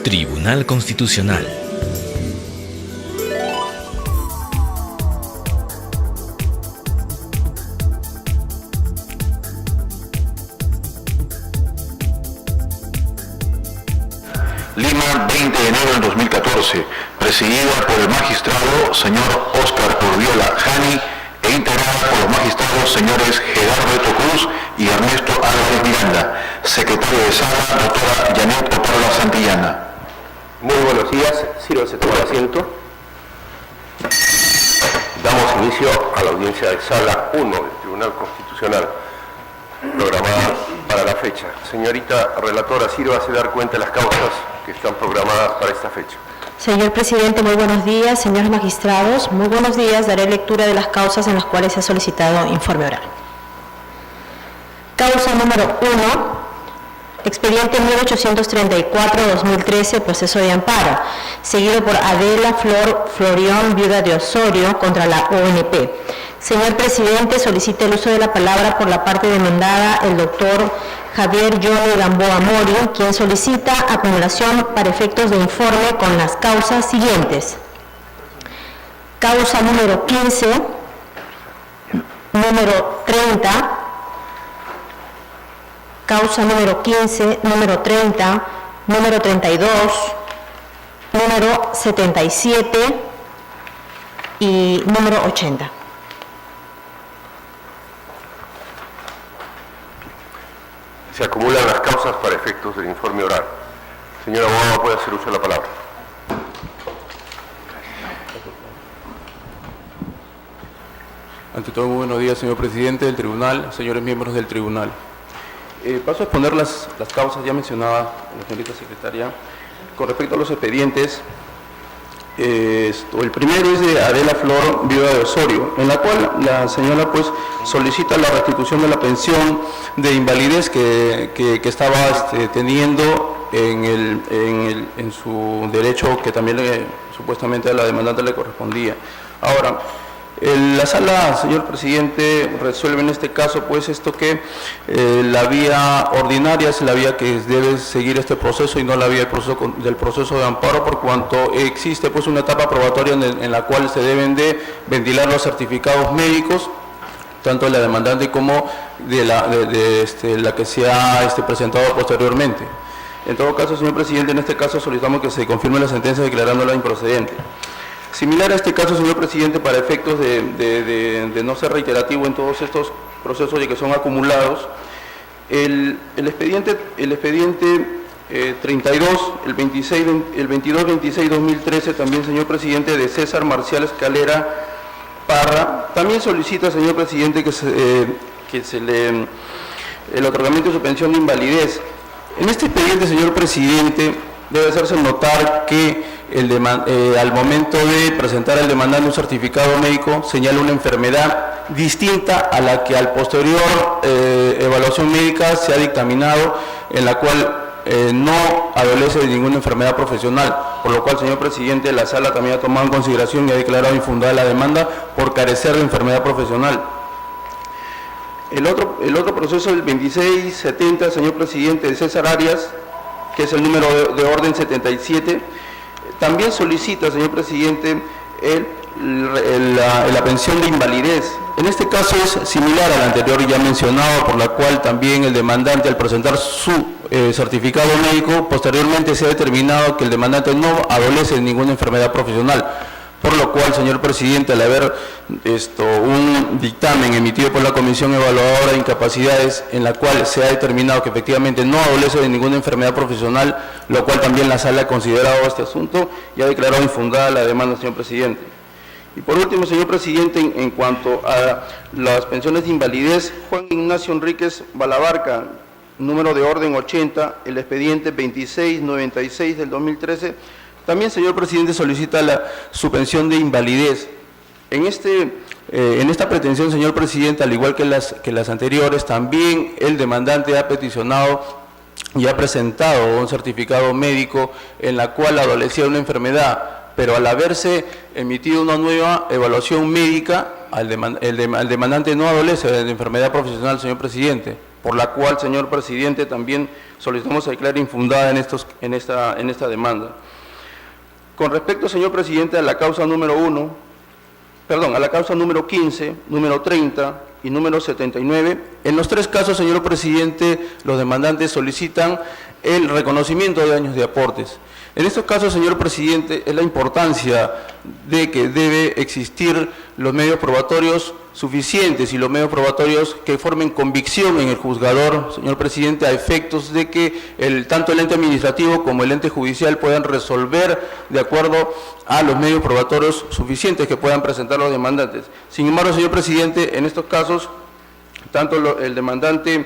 Tribunal Constitucional. Lima, 20 de enero del 2014, presidida por el magistrado señor Óscar Urriola Jani e integrada por los magistrados señores Gerardo Eto Cruz y Ernesto Álvarez Miranda. Secretario de Sala, doctora Janet Otárola Santillana. Muy buenos días, sírvase tomar asiento. Damos inicio a la audiencia de Sala 1 del Tribunal Constitucional, programada para la fecha. Señorita relatora, sírvase dar cuenta de las causas que están programadas para esta fecha. Señor presidente, muy buenos días. Señores magistrados, muy buenos días. Daré lectura de las causas en las cuales se ha solicitado informe oral. Causa número 1. Expediente 1834-2013, proceso de amparo, seguido por Adela Flor Florión, viuda de Osorio, contra la ONP. Señor presidente, solicita el uso de la palabra por la parte demandada el doctor Javier Johnny Gamboa Mori, quien solicita acumulación para efectos de informe con las causas siguientes. Causa número 15, número 30, causa número 15, número 30, número 32, número 77 y número 80. Se acumulan las causas para efectos del informe oral. Señora abogada, puede hacer uso de la palabra. Ante todo, muy buenos días, señor presidente del tribunal, señores miembros del tribunal. Paso a exponer las causas ya mencionadas por la señorita secretaria. Con respecto a los expedientes, el primero es de Adela Flor, viuda de Osorio, en la cual la señora pues solicita la restitución de la pensión de invalidez que estaba teniendo en su derecho, que también supuestamente a la demandante le correspondía. Ahora, la sala, señor presidente, resuelve en este caso pues esto que la vía ordinaria es la vía que debe seguir este proceso y no la vía del proceso de amparo, por cuanto existe pues una etapa probatoria en la cual se deben de ventilar los certificados médicos, tanto de la demandante como de la que se ha presentado posteriormente. En todo caso, señor presidente, en este caso solicitamos que se confirme la sentencia declarándola improcedente. Similar a este caso, señor presidente, para efectos de no ser reiterativo en todos estos procesos y que son acumulados, el expediente 32, el 22-26-2013, también, señor presidente, de César Marcial Escalera Parra, también solicita, señor presidente, que se le el otorgamiento de su pensión de invalidez. En este expediente, señor presidente, debe hacerse notar que al momento de presentar al demandante un certificado médico señala una enfermedad distinta a la que al posterior evaluación médica se ha dictaminado, en la cual no adolece de ninguna enfermedad profesional, por lo cual, señor presidente, la sala también ha tomado en consideración y ha declarado infundada la demanda por carecer de enfermedad profesional. El otro proceso, el 2670, señor presidente, de César Arias, que es el número de orden 77, también solicita, señor presidente, la pensión de invalidez. En este caso es similar al anterior ya mencionado, por la cual también el demandante, al presentar su certificado médico, posteriormente se ha determinado que el demandante no adolece de ninguna enfermedad profesional, por lo cual, señor presidente, al haber un dictamen emitido por la Comisión Evaluadora de Incapacidades, en la cual se ha determinado que efectivamente no adolece de ninguna enfermedad profesional, lo cual también la sala ha considerado este asunto y ha declarado infundada la demanda, señor presidente. Y por último, señor presidente, en cuanto a las pensiones de invalidez, Juan Ignacio Enríquez Balabarca, número de orden 80, el expediente 2696 del 2013, también, señor presidente, solicita su pensión de invalidez. En esta pretensión, señor presidente, al igual que las anteriores, también el demandante ha peticionado y ha presentado un certificado médico en la cual adolecía de una enfermedad, pero al haberse emitido una nueva evaluación médica, el demandante no adolece de enfermedad profesional, señor presidente. por la cual, señor presidente, también solicitamos se declare infundada en esta demanda. Con respecto, señor presidente, a la causa número 15, número 30 y número 79, en los tres casos, señor presidente, los demandantes solicitan el reconocimiento de daños de aportes. En estos casos, señor presidente, es la importancia de que debe existir los medios probatorios suficientes y los medios probatorios que formen convicción en el juzgador, señor presidente, a efectos de que tanto el ente administrativo como el ente judicial puedan resolver de acuerdo a los medios probatorios suficientes que puedan presentar los demandantes. Sin embargo, señor presidente, en estos casos, tanto el demandante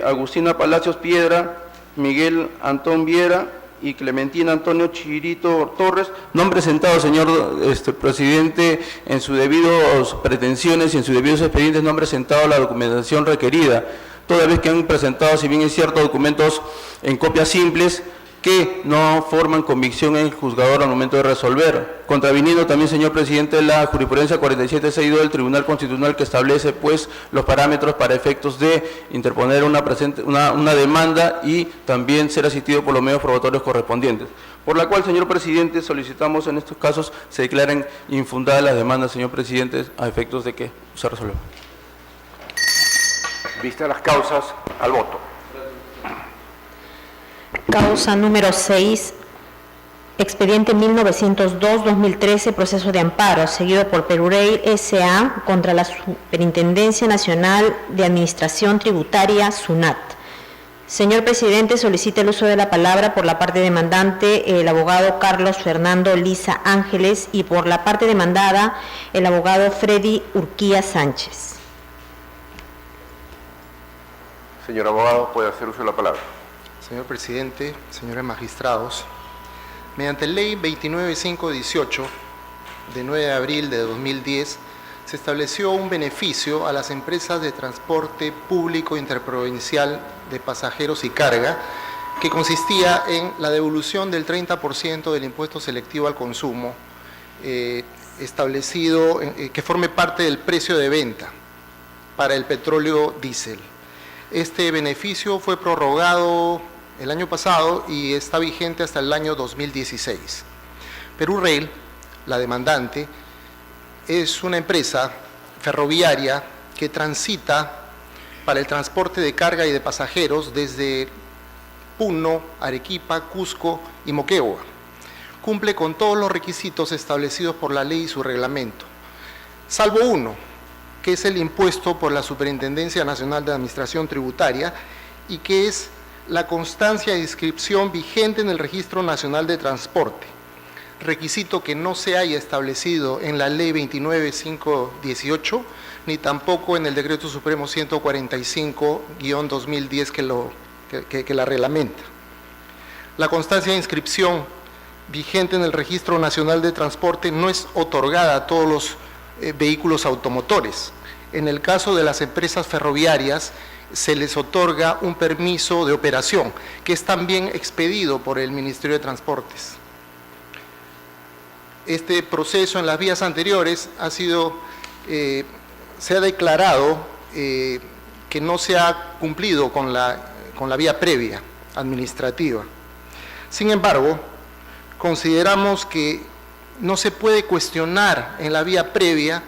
Agustina Palacios Piedra, Miguel Antón Viera y Clementina Antonio Chirito Torres no han presentado, señor presidente, en sus debidas pretensiones y en sus debidos expedientes no han presentado la documentación requerida, toda vez que han presentado, si bien es cierto, documentos en copias simples que no forman convicción en el juzgador al momento de resolver, contraviniendo también, señor presidente, la jurisprudencia 4762 del Tribunal Constitucional que establece, pues, los parámetros para efectos de interponer una demanda y también ser asistido por los medios probatorios correspondientes. Por la cual, señor presidente, solicitamos en estos casos se declaren infundadas las demandas, señor presidente, a efectos de que se resuelva. Vistas las causas, al voto. Causa número 6, expediente 1902-2013, proceso de amparo, seguido por Perurail S.A. contra la Superintendencia Nacional de Administración Tributaria, SUNAT. Señor presidente, solicita el uso de la palabra por la parte demandante el abogado Carlos Fernando Liza Ángeles y por la parte demandada el abogado Freddy Urquía Sánchez. Señor abogado, puede hacer uso de la palabra. Señor presidente, señores magistrados, mediante Ley 29518 de 9 de abril de 2010 se estableció un beneficio a las empresas de transporte público interprovincial de pasajeros y carga que consistía en la devolución del 30% del impuesto selectivo al consumo establecido que forme parte del precio de venta para el petróleo diésel. Este beneficio fue prorrogado el año pasado y está vigente hasta el año 2016. Perurail, la demandante, es una empresa ferroviaria que transita para el transporte de carga y de pasajeros desde Puno, Arequipa, Cusco y Moquegua. Cumple con todos los requisitos establecidos por la ley y su reglamento, salvo uno, que es el impuesto por la Superintendencia Nacional de Administración Tributaria y que es la constancia de inscripción vigente en el Registro Nacional de Transporte, requisito que no se haya establecido en la Ley 29518 ni tampoco en el Decreto Supremo 145-2010 que la reglamenta. La constancia de inscripción vigente en el Registro Nacional de Transporte no es otorgada a todos los vehículos automotores. En el caso de las empresas ferroviarias, se les otorga un permiso de operación, que es también expedido por el Ministerio de Transportes. Este proceso en las vías anteriores se ha declarado que no se ha cumplido con la vía previa administrativa. Sin embargo, consideramos que no se puede cuestionar en la vía previa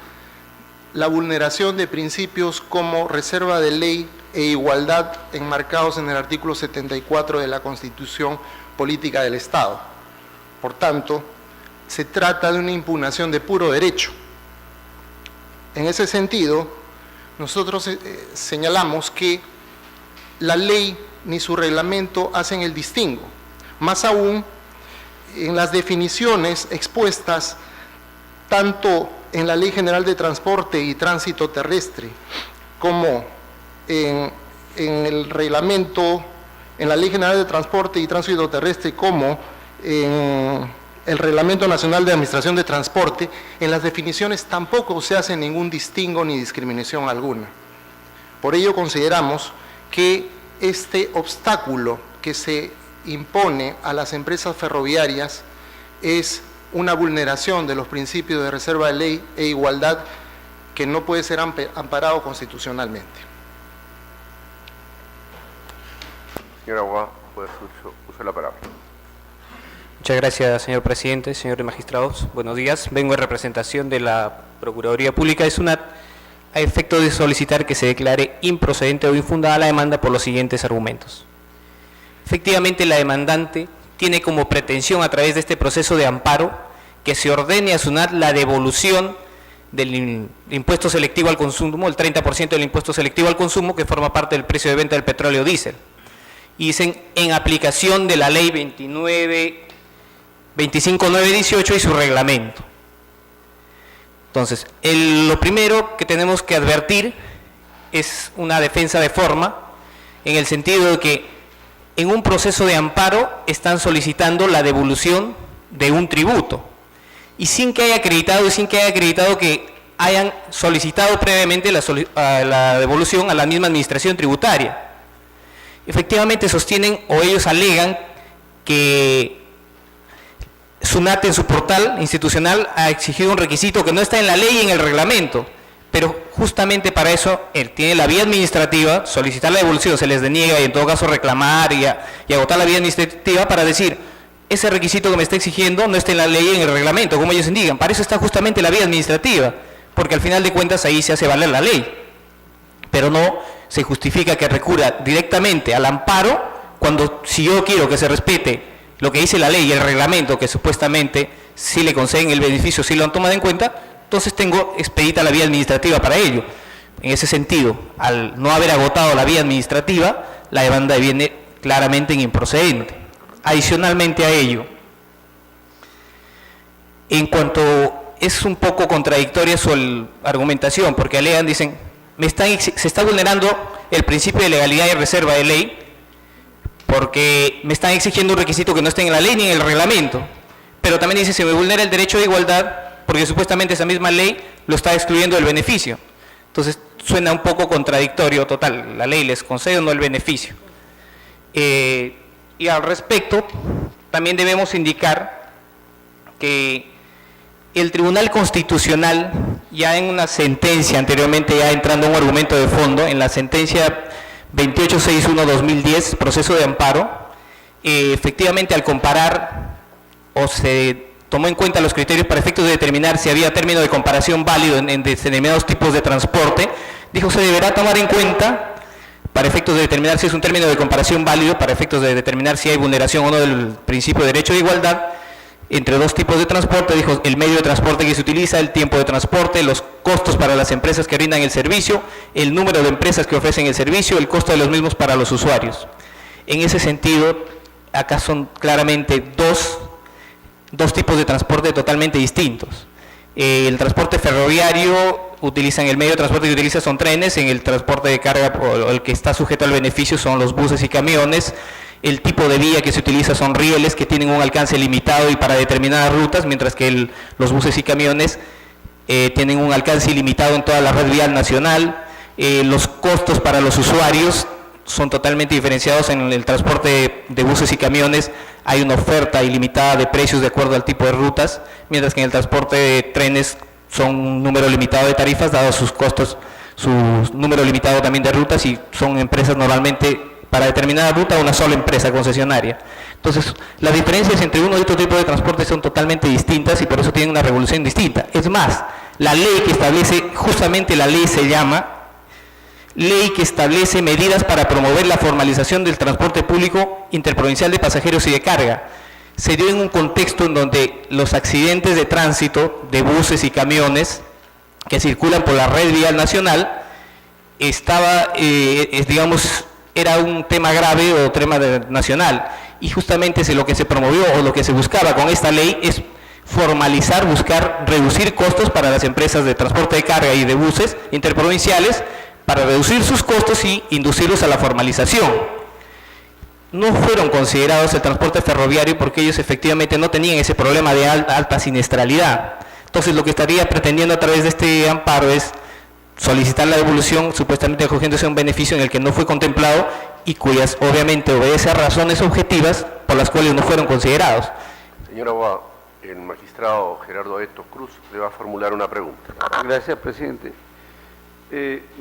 la vulneración de principios como reserva de ley e igualdad enmarcados en el artículo 74 de la Constitución Política del Estado. Por tanto, se trata de una impugnación de puro derecho. En ese sentido, nosotros señalamos que la ley ni su reglamento hacen el distingo. Más aún, en las definiciones expuestas tanto en la Ley General de Transporte y Tránsito Terrestre como en el reglamento, en la Ley General de Transporte y Tránsito Terrestre como en el Reglamento Nacional de Administración de Transporte, en las definiciones tampoco se hace ningún distingo ni discriminación alguna. Por ello consideramos que este obstáculo que se impone a las empresas ferroviarias es una vulneración de los principios de reserva de ley e igualdad que no puede ser amparado constitucionalmente. Señora Aguá, puede usar la palabra. Muchas gracias, señor presidente, señores magistrados. Buenos días. Vengo en representación de la Procuraduría Pública. Es a efecto de solicitar que se declare improcedente o infundada la demanda por los siguientes argumentos. Efectivamente, la demandante tiene como pretensión a través de este proceso de amparo que se ordene a SUNAT la devolución del impuesto selectivo al consumo, el 30% del impuesto selectivo al consumo que forma parte del precio de venta del petróleo diésel. Y dicen en aplicación de la ley 25918 y su reglamento. Entonces, lo primero que tenemos que advertir es una defensa de forma, en el sentido de que en un proceso de amparo están solicitando la devolución de un tributo, y sin que haya acreditado que hayan solicitado previamente la devolución a la misma administración tributaria. Efectivamente sostienen o ellos alegan que SUNAT en su portal institucional ha exigido un requisito que no está en la ley y en el reglamento, pero justamente para eso él tiene la vía administrativa, solicitar la devolución, se les deniega y en todo caso reclamar y agotar la vía administrativa para decir, ese requisito que me está exigiendo no está en la ley y en el reglamento, como ellos indican. Para eso está justamente la vía administrativa, porque al final de cuentas ahí se hace valer la ley, pero no se justifica que recurra directamente al amparo cuando, si yo quiero que se respete lo que dice la ley y el reglamento, que supuestamente sí le conceden el beneficio, sí lo han tomado en cuenta, entonces tengo expedita la vía administrativa para ello. En ese sentido, al no haber agotado la vía administrativa, la demanda viene claramente en improcedente. Adicionalmente a ello, en cuanto es un poco contradictoria su argumentación, porque alegan, dicen, se está vulnerando el principio de legalidad y reserva de ley, porque me están exigiendo un requisito que no esté en la ley ni en el reglamento, pero también dice, se me vulnera el derecho de igualdad, porque supuestamente esa misma ley lo está excluyendo del beneficio. Entonces, suena un poco contradictorio, total, la ley les concede o no el beneficio. Y al respecto, también debemos indicar que el Tribunal Constitucional, ya en una sentencia anteriormente, ya entrando a un argumento de fondo, en la sentencia 2861-2010, proceso de amparo, efectivamente al comparar o se tomó en cuenta los criterios para efectos de determinar si había término de comparación válido en determinados tipos de transporte, dijo se deberá tomar en cuenta para efectos de determinar si es un término de comparación válido, para efectos de determinar si hay vulneración o no del principio de derecho de igualdad, entre dos tipos de transporte, dijo el medio de transporte que se utiliza, el tiempo de transporte, los costos para las empresas que brindan el servicio, el número de empresas que ofrecen el servicio, el costo de los mismos para los usuarios. En ese sentido, acá son claramente dos tipos de transporte totalmente distintos. El transporte ferroviario, el medio de transporte que utiliza son trenes, en el transporte de carga o el que está sujeto al beneficio son los buses y camiones, el tipo de vía que se utiliza son rieles que tienen un alcance limitado y para determinadas rutas, mientras que los buses y camiones tienen un alcance ilimitado en toda la red vial nacional. Los costos para los usuarios son totalmente diferenciados. En el transporte de buses y camiones hay una oferta ilimitada de precios de acuerdo al tipo de rutas, mientras que en el transporte de trenes son un número limitado de tarifas, dado sus costos, su número limitado también de rutas, y son empresas normalmente para determinada ruta una sola empresa concesionaria. Entonces, las diferencias entre uno y otro tipo de transporte son totalmente distintas y por eso tienen una regulación distinta. Es más, la ley que establece, justamente la ley se llama Ley que establece medidas para promover la formalización del transporte público interprovincial de pasajeros y de carga. Se dio en un contexto en donde los accidentes de tránsito de buses y camiones que circulan por la red vial nacional era un tema grave o tema nacional, y justamente lo que se promovió o lo que se buscaba con esta ley es formalizar, buscar reducir costos para las empresas de transporte de carga y de buses interprovinciales, para reducir sus costos y inducirlos a la formalización. No fueron considerados el transporte ferroviario porque ellos efectivamente no tenían ese problema de alta siniestralidad. Entonces, lo que estaría pretendiendo a través de este amparo es solicitar la devolución, supuestamente acogiéndose a un beneficio en el que no fue contemplado y cuyas obviamente obedece a razones objetivas por las cuales no fueron considerados. Señora Aguá, el magistrado Gerardo Eto Cruz le va a formular una pregunta. Gracias, presidente.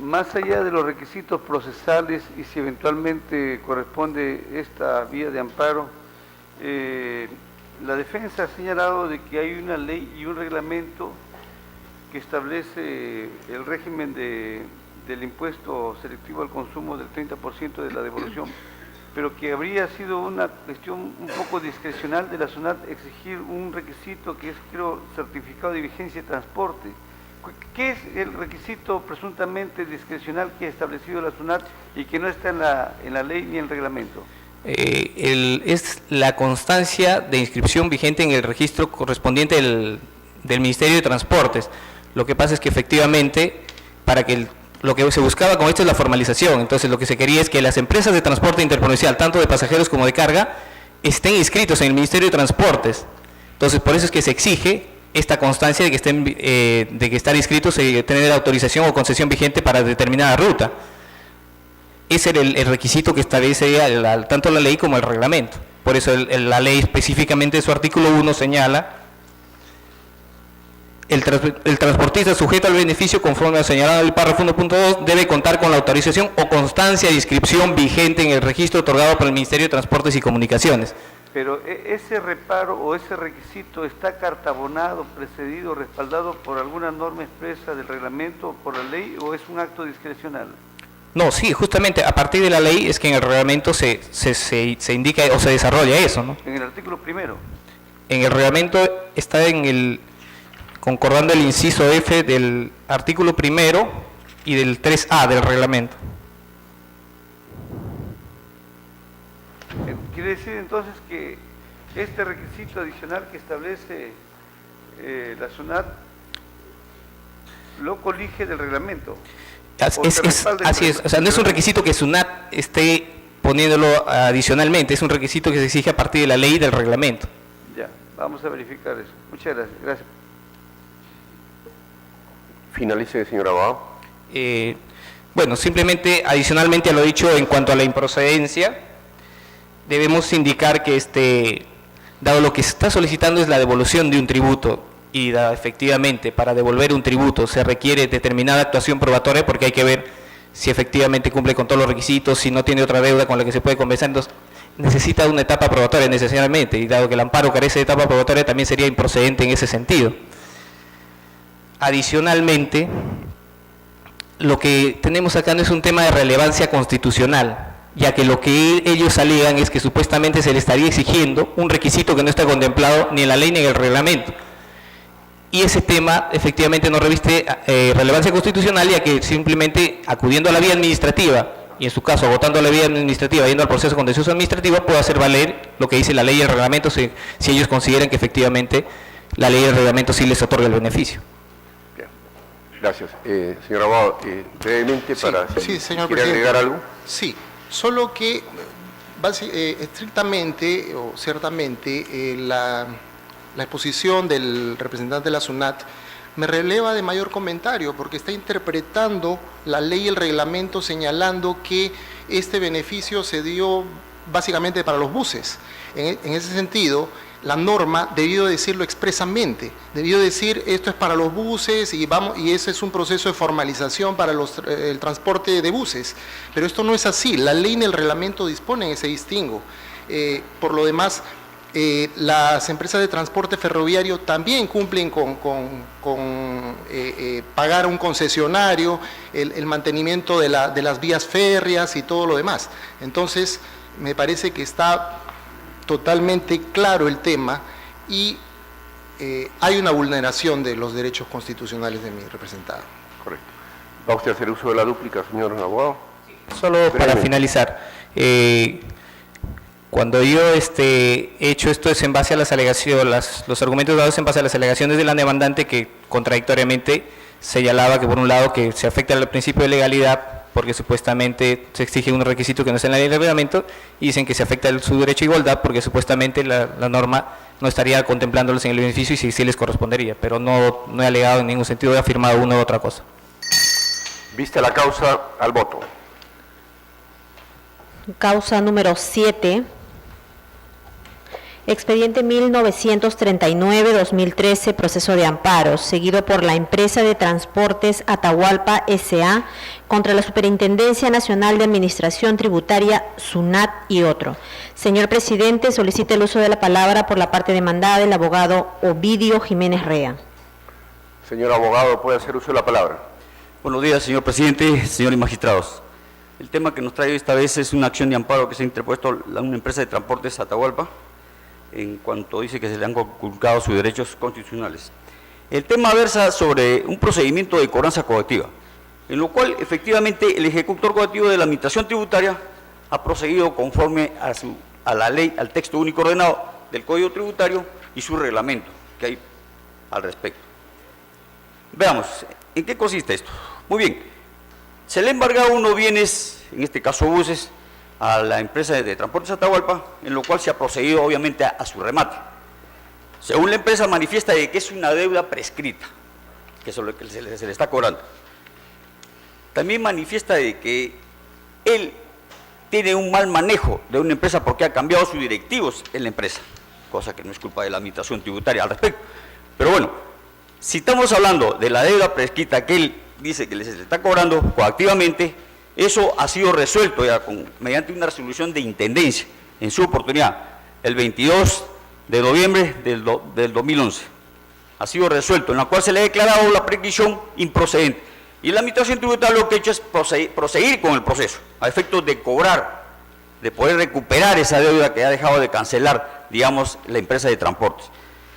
Más allá de los requisitos procesales y si eventualmente corresponde esta vía de amparo, la defensa ha señalado de que hay una ley y un reglamento que establece el régimen del impuesto selectivo al consumo del 30% de la devolución, pero que habría sido una cuestión un poco discrecional de la SUNAT exigir un requisito que es, creo, certificado de vigencia de transporte. ¿Qué es el requisito presuntamente discrecional que ha establecido la SUNAT y que no está en la ley ni en el reglamento? Es la constancia de inscripción vigente en el registro correspondiente del Ministerio de Transportes. Lo que pasa es que efectivamente, para que lo que se buscaba con esto es la formalización, entonces lo que se quería es que las empresas de transporte interprovincial, tanto de pasajeros como de carga, estén inscritos en el Ministerio de Transportes. Entonces, por eso es que se exige esta constancia de que estén, de que estar inscritos y tener autorización o concesión vigente para determinada ruta. Ese era el requisito que establece tanto la ley como el reglamento. Por eso la ley específicamente en su artículo 1 señala: el transportista sujeto al beneficio conforme a señalado en el párrafo 1.2 debe contar con la autorización o constancia de inscripción vigente en el registro otorgado por el Ministerio de Transportes y Comunicaciones. Pero ese reparo o ese requisito está cartabonado, precedido, respaldado por alguna norma expresa del reglamento o por la ley, o es un acto discrecional. No, sí, justamente a partir de la ley es que en el reglamento se indica o se desarrolla eso, ¿no? En el artículo primero. En el reglamento está concordando el inciso F del artículo primero y del 3A del reglamento. Quiere decir entonces que este requisito adicional que establece la SUNAT lo colige del reglamento. Así es, o sea, no es un requisito que SUNAT esté poniéndolo adicionalmente, es un requisito que se exige a partir de la ley y del reglamento. Ya, vamos a verificar eso. Muchas gracias. Gracias. Finalice, señor abogado. Bueno, simplemente adicionalmente a lo dicho en cuanto a la improcedencia, debemos indicar que dado lo que se está solicitando es la devolución de un tributo, y efectivamente para devolver un tributo se requiere determinada actuación probatoria, porque hay que ver si efectivamente cumple con todos los requisitos, si no tiene otra deuda con la que se puede compensar, entonces necesita una etapa probatoria necesariamente, y dado que el amparo carece de etapa probatoria también sería improcedente en ese sentido. Adicionalmente, lo que tenemos acá no es un tema de relevancia constitucional, ya que lo que ellos alegan es que supuestamente se le estaría exigiendo un requisito que no está contemplado ni en la ley ni en el reglamento. Y ese tema efectivamente no reviste relevancia constitucional, ya que simplemente acudiendo a la vía administrativa, y en su caso agotando la vía administrativa, yendo al proceso contencioso administrativo, puede hacer valer lo que dice la ley y el reglamento si ellos consideran que efectivamente la ley y el reglamento sí les otorga el beneficio. Bien. Gracias. Señor abogado, brevemente para sí, señor ¿quiere presidente. agregar algo? Sí, solo que estrictamente o ciertamente la exposición del representante de la SUNAT me releva de mayor comentario, porque está interpretando la ley y el reglamento señalando que este beneficio se dio básicamente para los buses. En ese sentido, la norma debió decirlo expresamente, debió decir esto es para los buses y ese es un proceso de formalización para el transporte de buses, pero esto no es así, la ley y el reglamento disponen ese distingo. Por lo demás, las empresas de transporte ferroviario también cumplen con pagar a un concesionario, el mantenimiento de las vías férreas y todo lo demás. Entonces, me parece que está totalmente claro el tema y hay una vulneración de los derechos constitucionales de mi representado. Correcto. ¿Va usted a hacer uso de la dúplica, señor abogado? Solo para finalizar, cuando yo he hecho esto es en base a las alegaciones, los argumentos dados en base a las alegaciones de la demandante, que contradictoriamente señalaba que por un lado que se afecta al principio de legalidad porque supuestamente se exige un requisito que no está en la ley del reglamento, y dicen que se afecta su derecho a igualdad porque supuestamente la norma no estaría contemplándolos en el beneficio y sí les correspondería, pero no he alegado en ningún sentido, he afirmado una u otra cosa. Vista la causa, al voto. Causa número 7. Expediente 1939-2013, proceso de amparo, seguido por la empresa de transportes Atahualpa S.A. contra la Superintendencia Nacional de Administración Tributaria, SUNAT y otro. Señor presidente, solicita el uso de la palabra por la parte demandada del abogado Ovidio Jiménez Rea. Señor abogado, puede hacer uso de la palabra. Buenos días, señor presidente, señores magistrados. El tema que nos trae esta vez es una acción de amparo que se ha interpuesto a una empresa de transportes Atahualpa, en cuanto dice que se le han conculcado sus derechos constitucionales. El tema versa sobre un procedimiento de cobranza coactiva, en lo cual efectivamente el ejecutor coactivo de la administración tributaria ha procedido conforme a la ley, al texto único ordenado del Código Tributario y su reglamento que hay al respecto. Veamos, ¿en qué consiste esto? Muy bien, se le ha embargado unos bienes, en este caso buses, a la empresa de transportes Atahualpa, en lo cual se ha procedido obviamente a su remate. Según la empresa manifiesta de que es una deuda prescrita, que es lo que se le está cobrando. También manifiesta de que él tiene un mal manejo de una empresa porque ha cambiado sus directivos en la empresa, cosa que no es culpa de la administración tributaria al respecto. Pero bueno, si estamos hablando de la deuda prescrita que él dice que se le está cobrando coactivamente, eso ha sido resuelto ya mediante una resolución de intendencia en su oportunidad, el 22 de noviembre del 2011. Ha sido resuelto, en la cual se le ha declarado la prescripción improcedente. Y la administración tributaria lo que ha hecho es proseguir con el proceso, a efectos de cobrar, de poder recuperar esa deuda que ha dejado de cancelar, digamos, la empresa de transportes.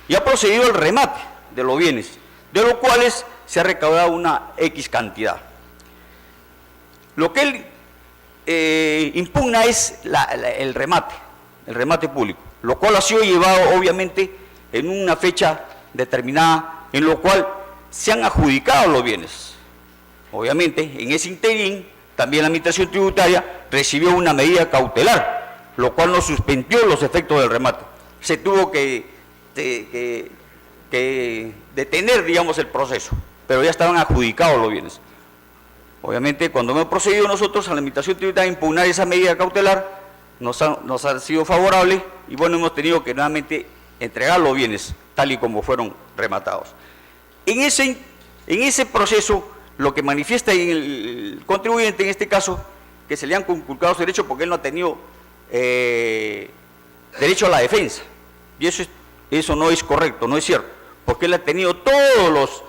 Y ha procedido al remate de los bienes, de los cuales se ha recaudado una X cantidad. Lo que él impugna es el remate público, lo cual ha sido llevado obviamente en una fecha determinada, en lo cual se han adjudicado los bienes. Obviamente, en ese interín, también la administración tributaria recibió una medida cautelar, lo cual no suspendió los efectos del remate. Se tuvo que detener, digamos, el proceso, pero ya estaban adjudicados los bienes. Obviamente, cuando hemos procedido nosotros a la administración tributaria a impugnar esa medida cautelar, nos ha sido favorable y bueno, hemos tenido que nuevamente entregar los bienes tal y como fueron rematados. En ese proceso, lo que manifiesta el contribuyente en este caso, que se le han conculcado sus derechos porque él no ha tenido derecho a la defensa. Y eso no es correcto, no es cierto, porque él ha tenido todas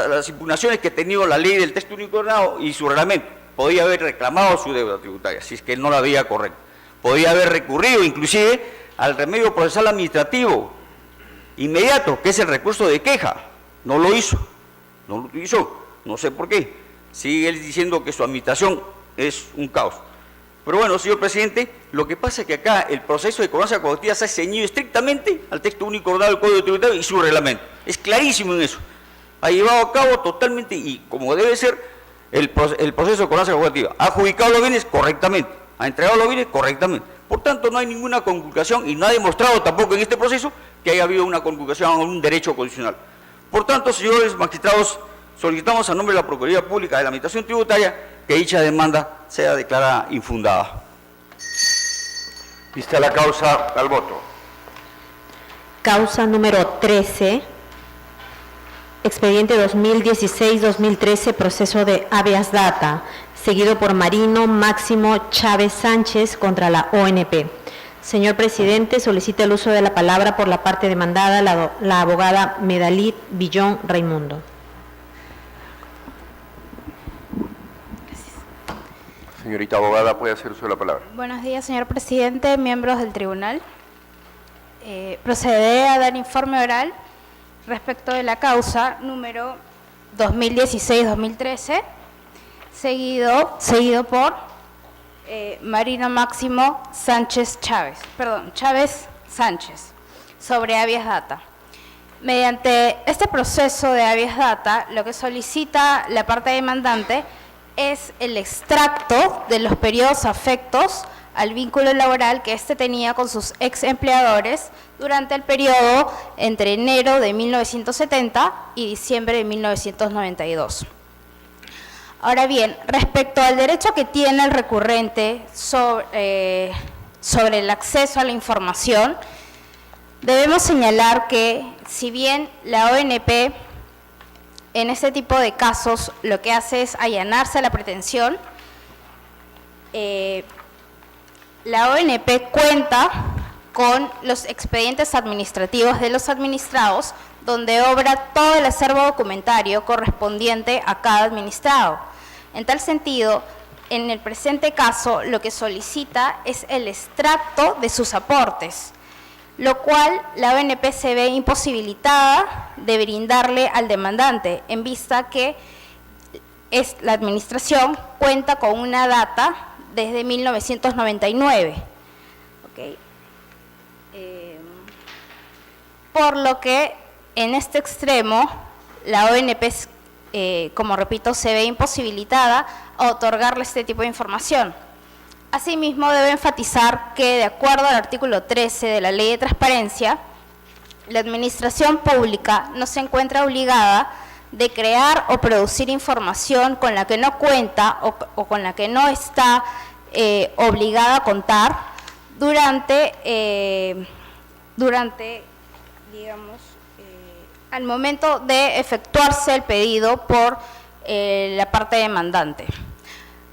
las impugnaciones que ha tenido la ley del texto único ordenado y su reglamento. Podía haber reclamado su deuda tributaria, si es que él no la veía correcta. Podía haber recurrido inclusive al remedio procesal administrativo inmediato, que es el recurso de queja. No lo hizo, no lo utilizó, no sé por qué. Sigue él diciendo que su administración es un caos. Pero bueno, señor presidente, lo que pasa es que acá el proceso de cobranza coactiva se ha ceñido estrictamente al texto único ordenado del Código Tributario y su reglamento. Es clarísimo en eso. Ha llevado a cabo totalmente y como debe ser el proceso de cobranza coactiva. Ha adjudicado los bienes correctamente, ha entregado los bienes correctamente. Por tanto, no hay ninguna conculcación y no ha demostrado tampoco en este proceso que haya habido una conculcación a un derecho constitucional. Por tanto, señores magistrados, solicitamos a nombre de la Procuraduría Pública de la Administración Tributaria que dicha demanda sea declarada infundada. Vista la causa, al voto. Causa número 13, expediente 2016-2013, proceso de habeas data, seguido por Marino Máximo Chávez Sánchez contra la ONP. Señor presidente, solicita el uso de la palabra por la parte demandada, la abogada Medalit Villón Raimundo. Señorita abogada, puede hacer uso de la palabra. Buenos días, señor presidente, miembros del tribunal. Procederé a dar informe oral respecto de la causa número 2016-2013, seguido por Marino Máximo Chávez Sánchez, sobre habeas data. Mediante este proceso de habeas data, lo que solicita la parte demandante es el extracto de los periodos afectos al vínculo laboral que éste tenía con sus ex empleadores durante el periodo entre enero de 1970 y diciembre de 1992. Ahora bien, respecto al derecho que tiene el recurrente sobre el acceso a la información, debemos señalar que si bien la ONP en este tipo de casos lo que hace es allanarse a la pretensión, la ONP cuenta con los expedientes administrativos de los administrados, donde obra todo el acervo documentario correspondiente a cada administrado. En tal sentido, en el presente caso, lo que solicita es el extracto de sus aportes, lo cual la ONP se ve imposibilitada de brindarle al demandante, en vista que la administración cuenta con una data desde 1999. ¿Okay? Por lo que en este extremo la ONP, como repito, se ve imposibilitada a otorgarle este tipo de información. Asimismo, debe enfatizar que, de acuerdo al artículo 13 de la Ley de Transparencia, la administración pública no se encuentra obligada de crear o producir información con la que no cuenta o con la que no está obligada a contar digamos, al momento de efectuarse el pedido por la parte demandante.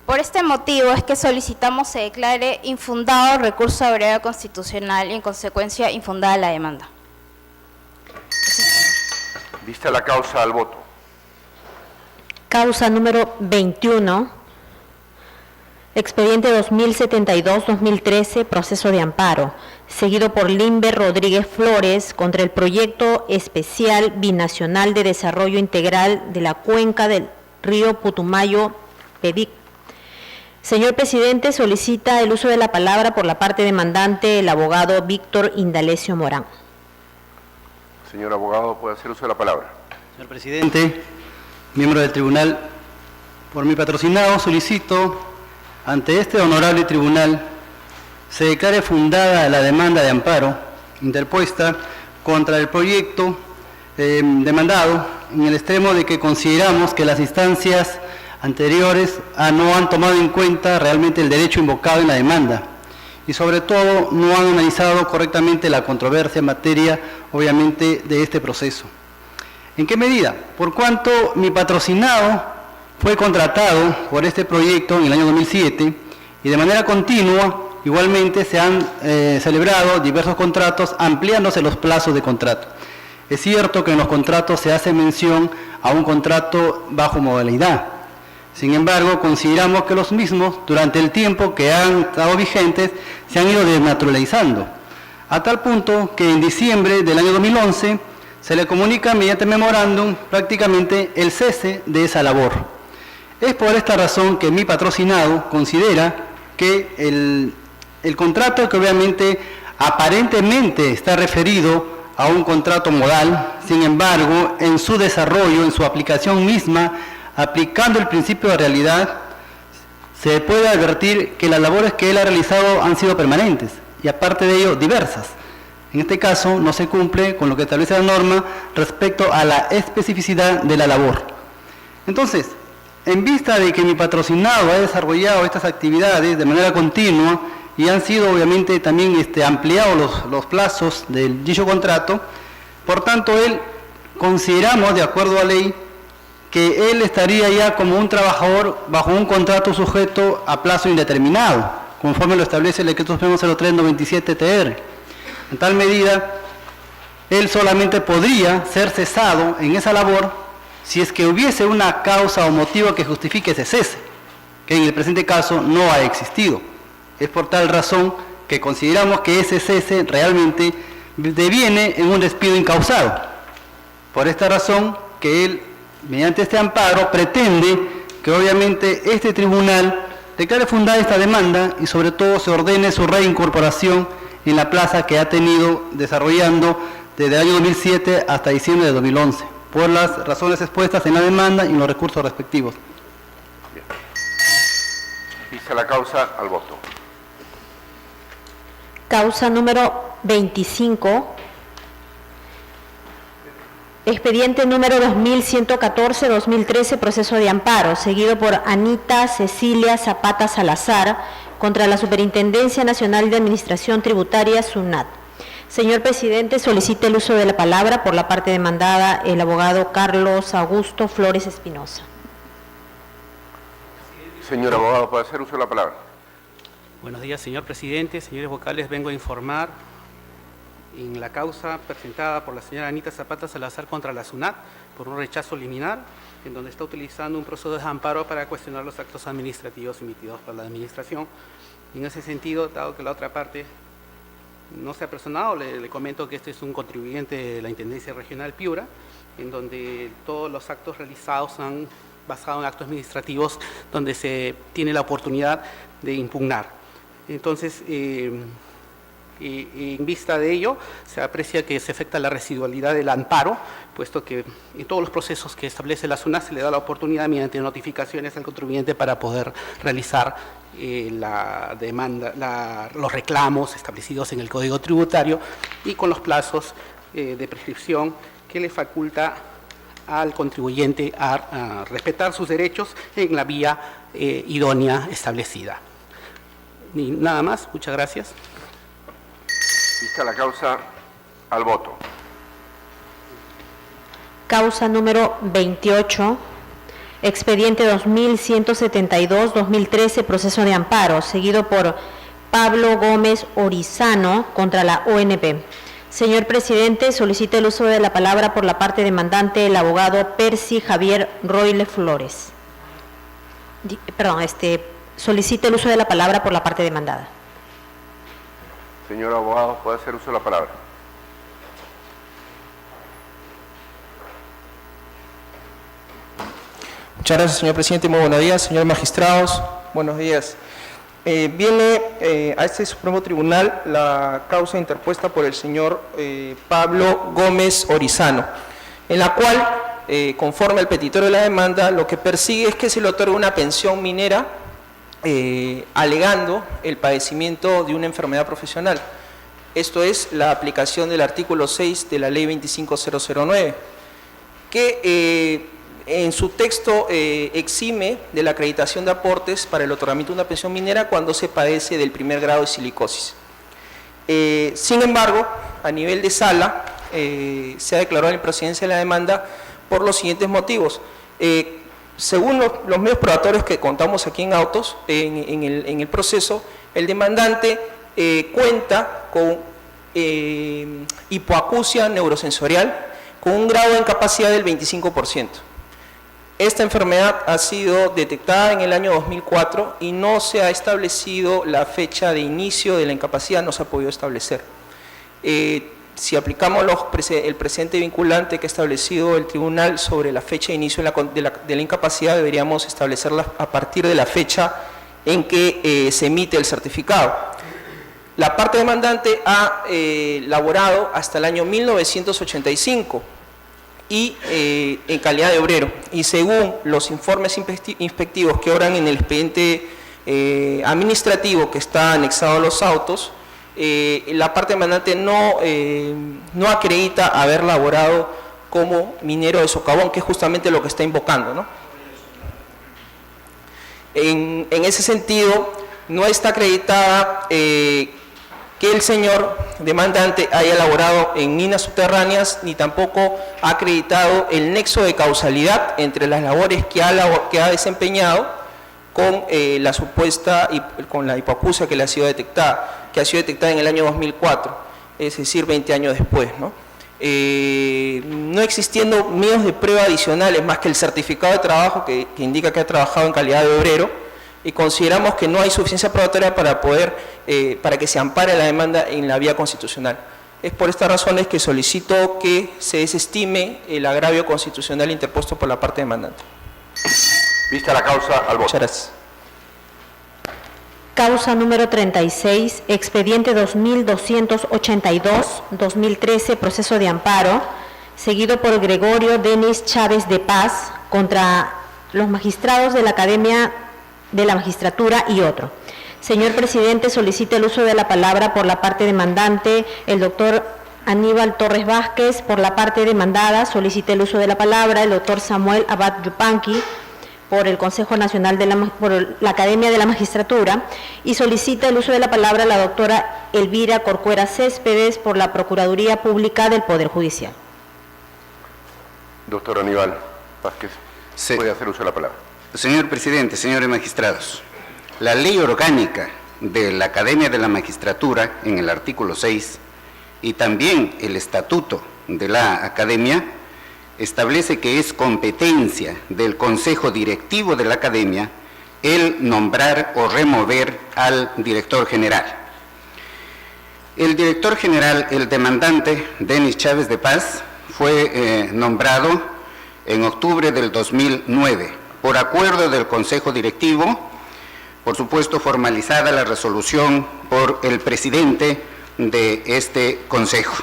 Por este motivo es que solicitamos se declare infundado el recurso de agrego constitucional y en consecuencia infundada la demanda. Vista la causa, al voto. Causa número 21, expediente 2072-2013, proceso de amparo, seguido por Limber Rodríguez Flores contra el proyecto especial binacional de desarrollo integral de la cuenca del río Putumayo, PEDIC. Señor presidente, solicita el uso de la palabra por la parte demandante el abogado Víctor Indalecio Morán. Señor abogado, puede hacer uso de la palabra. Señor presidente, miembro del tribunal, por mi patrocinado solicito ante este honorable tribunal se declare fundada la demanda de amparo interpuesta contra el proyecto demandado, en el extremo de que consideramos que las instancias anteriores no han tomado en cuenta realmente el derecho invocado en la demanda y sobre todo no han analizado correctamente la controversia en materia, obviamente, de este proceso. ¿En qué medida? Por cuanto mi patrocinado fue contratado por este proyecto en el año 2007 y de manera continua igualmente se han celebrado diversos contratos ampliándose los plazos de contrato. Es cierto que en los contratos se hace mención a un contrato bajo modalidad. Sin embargo, consideramos que los mismos, durante el tiempo que han estado vigentes, se han ido desnaturalizando, a tal punto que en diciembre del año 2011 se le comunica mediante memorándum prácticamente el cese de esa labor. Es por esta razón que mi patrocinado considera que el contrato, que obviamente aparentemente está referido a un contrato modal, sin embargo, en su desarrollo, en su aplicación misma, aplicando el principio de realidad, se puede advertir que las labores que él ha realizado han sido permanentes y aparte de ello diversas. En este caso no se cumple con lo que establece la norma respecto a la especificidad de la labor. Entonces, en vista de que mi patrocinado ha desarrollado estas actividades de manera continua y han sido obviamente también ampliados los plazos del dicho contrato, por tanto consideramos, de acuerdo a ley, que él estaría ya como un trabajador bajo un contrato sujeto a plazo indeterminado, conforme lo establece el decreto supremo 0397-TR. En tal medida, él solamente podría ser cesado en esa labor si es que hubiese una causa o motivo que justifique ese cese, que en el presente caso no ha existido. Es por tal razón que consideramos que ese cese realmente deviene en un despido incausado. Por esta razón que él, mediante este amparo, pretende que obviamente este tribunal declare fundada esta demanda y sobre todo se ordene su reincorporación en la plaza que ha tenido desarrollando desde el año 2007 hasta diciembre de 2011, por las razones expuestas en la demanda y en los recursos respectivos. Bien. Vista la causa, al voto. Causa número 25. Expediente número 2114-2013, proceso de amparo, seguido por Anita Cecilia Zapata Salazar contra la Superintendencia Nacional de Administración Tributaria, SUNAT. Señor presidente, solicita el uso de la palabra por la parte demandada el abogado Carlos Augusto Flores Espinosa. Señor abogado, ¿puede hacer uso de la palabra? Buenos días, señor presidente. Señores vocales, vengo a informar en la causa presentada por la señora Anita Zapata Salazar contra la SUNAT por un rechazo liminar, en donde está utilizando un proceso de amparo para cuestionar los actos administrativos emitidos por la administración. Y en ese sentido, dado que la otra parte no se ha personado, le comento que este es un contribuyente de la Intendencia Regional Piura, en donde todos los actos realizados han basado en actos administrativos donde se tiene la oportunidad de impugnar. Entonces, en vista de ello, se aprecia que se afecta la residualidad del amparo, puesto que en todos los procesos que establece la SUNAT se le da la oportunidad mediante notificaciones al contribuyente para poder realizar la demanda, los reclamos establecidos en el Código Tributario y con los plazos de prescripción que le faculta al contribuyente a respetar sus derechos en la vía idónea establecida. Y nada más, muchas gracias. Vista la causa, al voto. Causa número 28, expediente 2172-2013, proceso de amparo, seguido por Pablo Gómez Orizano contra la ONP. Señor presidente, solicita el uso de la palabra por la parte demandante el abogado Percy Javier Royle Flores. Solicita el uso de la palabra por la parte demandada. Señor abogado, ¿puede hacer uso de la palabra? Muchas gracias, señor presidente. Muy buenos días, señores magistrados. Buenos días. Viene a este Supremo Tribunal la causa interpuesta por el señor Pablo Gómez Orizano, en la cual, conforme al petitorio de la demanda, lo que persigue es que se le otorgue una pensión minera alegando el padecimiento de una enfermedad profesional. Esto es la aplicación del artículo 6 de la ley 25009, que en su texto exime de la acreditación de aportes para el otorgamiento de una pensión minera cuando se padece del primer grado de silicosis. Sin embargo, a nivel de sala, se ha declarado la improcedencia de la demanda por los siguientes motivos. Según los medios probatorios que contamos aquí en autos, en el proceso, el demandante cuenta con hipoacusia neurosensorial con un grado de incapacidad del 25%. Esta enfermedad ha sido detectada en el año 2004 y no se ha establecido la fecha de inicio de la incapacidad, no se ha podido establecer. Si aplicamos el precedente vinculante que ha establecido el tribunal sobre la fecha de inicio de la incapacidad, deberíamos establecerla a partir de la fecha en que se emite el certificado. La parte demandante ha laborado hasta el año 1985 y en calidad de obrero, y según los informes inspectivos que obran en el expediente administrativo que está anexado a los autos, la parte demandante no acredita haber laborado como minero de socavón, que es justamente lo que está invocando, ¿no? En ese sentido, no está acreditada que el señor demandante haya laborado en minas subterráneas, ni tampoco ha acreditado el nexo de causalidad entre las labores que ha desempeñado con la supuesta con la hipoacusia que le ha sido detectada, en el año 2004, es decir, 20 años después, ¿no? No existiendo medios de prueba adicionales más que el certificado de trabajo que indica que ha trabajado en calidad de obrero, y consideramos que no hay suficiencia probatoria para que se ampare la demanda en la vía constitucional. Es por estas razones que solicito que se desestime el agravio constitucional interpuesto por la parte demandante. Vista la causa, al voto. Muchas gracias. Causa número 36, expediente 2282-2013, proceso de amparo, seguido por Gregorio Denis Chávez de Paz contra los magistrados de la Academia de la Magistratura y otro. Señor presidente, solicita el uso de la palabra por la parte demandante el doctor Aníbal Torres Vázquez. Por la parte demandada solicita el uso de la palabra el doctor Samuel Abad Yupanqui. por el Consejo Nacional por la Academia de la Magistratura y solicita el uso de la palabra a la doctora Elvira Corcuera Céspedes por la Procuraduría Pública del Poder Judicial. Doctor Aníbal Vázquez, puede hacer uso de la palabra. Señor presidente, señores magistrados, la ley orgánica de la Academia de la Magistratura, en el artículo 6, y también el estatuto de la Academia, establece que es competencia del Consejo Directivo de la Academia el nombrar o remover al director general. El director general, el demandante Denis Chávez de Paz, fue nombrado en octubre del 2009 por acuerdo del Consejo Directivo, por supuesto formalizada la resolución por el presidente de este Consejo,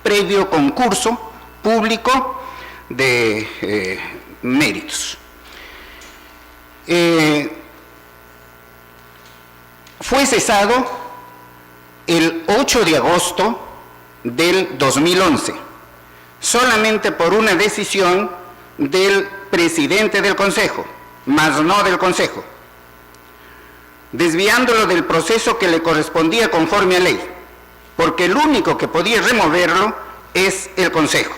previo concurso público de méritos. Fue cesado el 8 de agosto del 2011, solamente por una decisión del presidente del Consejo, mas no del Consejo, desviándolo del proceso que le correspondía conforme a ley, porque el único que podía removerlo es el Consejo.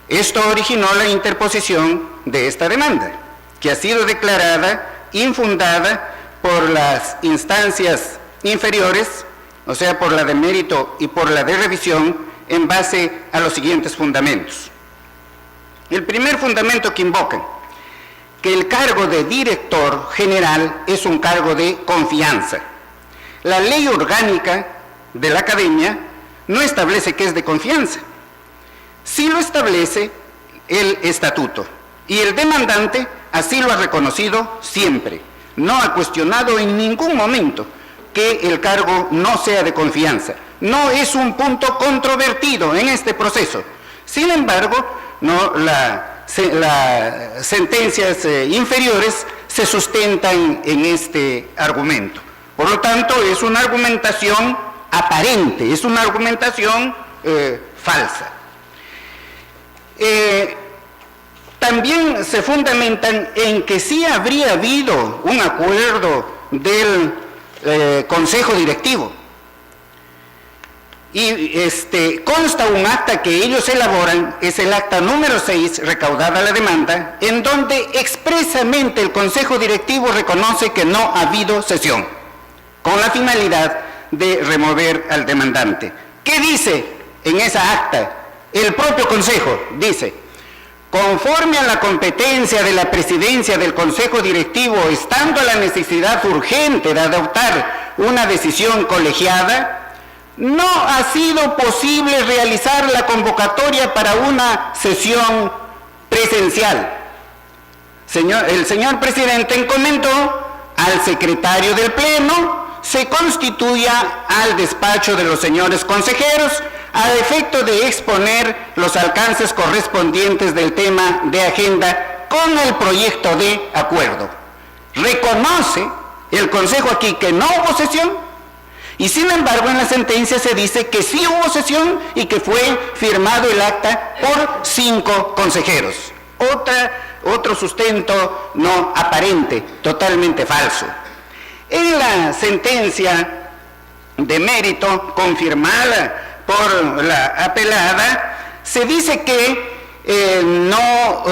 Esto originó la interposición de esta demanda, que ha sido declarada infundada por las instancias inferiores, o sea, por la de mérito y por la de revisión, en base a los siguientes fundamentos. El primer fundamento que invocan, que el cargo de director general es un cargo de confianza. La ley orgánica de la Academia no establece que es de confianza. Sí lo establece el estatuto, y el demandante así lo ha reconocido siempre. No ha cuestionado en ningún momento que el cargo no sea de confianza. No es un punto controvertido en este proceso. Sin embargo, las sentencias inferiores se sustentan en este argumento. Por lo tanto, es una argumentación aparente, es una argumentación falsa. También se fundamentan en que sí habría habido un acuerdo del Consejo Directivo, y consta un acta que ellos elaboran, es el acta número 6, recaudada la demanda, en donde expresamente el Consejo Directivo reconoce que no ha habido sesión, con la finalidad de remover al demandante. ¿Qué dice en esa acta? El propio Consejo dice: conforme a la competencia de la presidencia del Consejo Directivo, estando la necesidad urgente de adoptar una decisión colegiada, no ha sido posible realizar la convocatoria para una sesión presencial. El señor presidente encomendó al secretario del Pleno se constituya al despacho de los señores consejeros a efecto de exponer los alcances correspondientes del tema de agenda con el proyecto de acuerdo. Reconoce el Consejo aquí que no hubo sesión, y sin embargo en la sentencia se dice que sí hubo sesión y que fue firmado el acta por 5 consejeros. Otro sustento no aparente, totalmente falso. En la sentencia de mérito confirmada por la apelada, se dice que no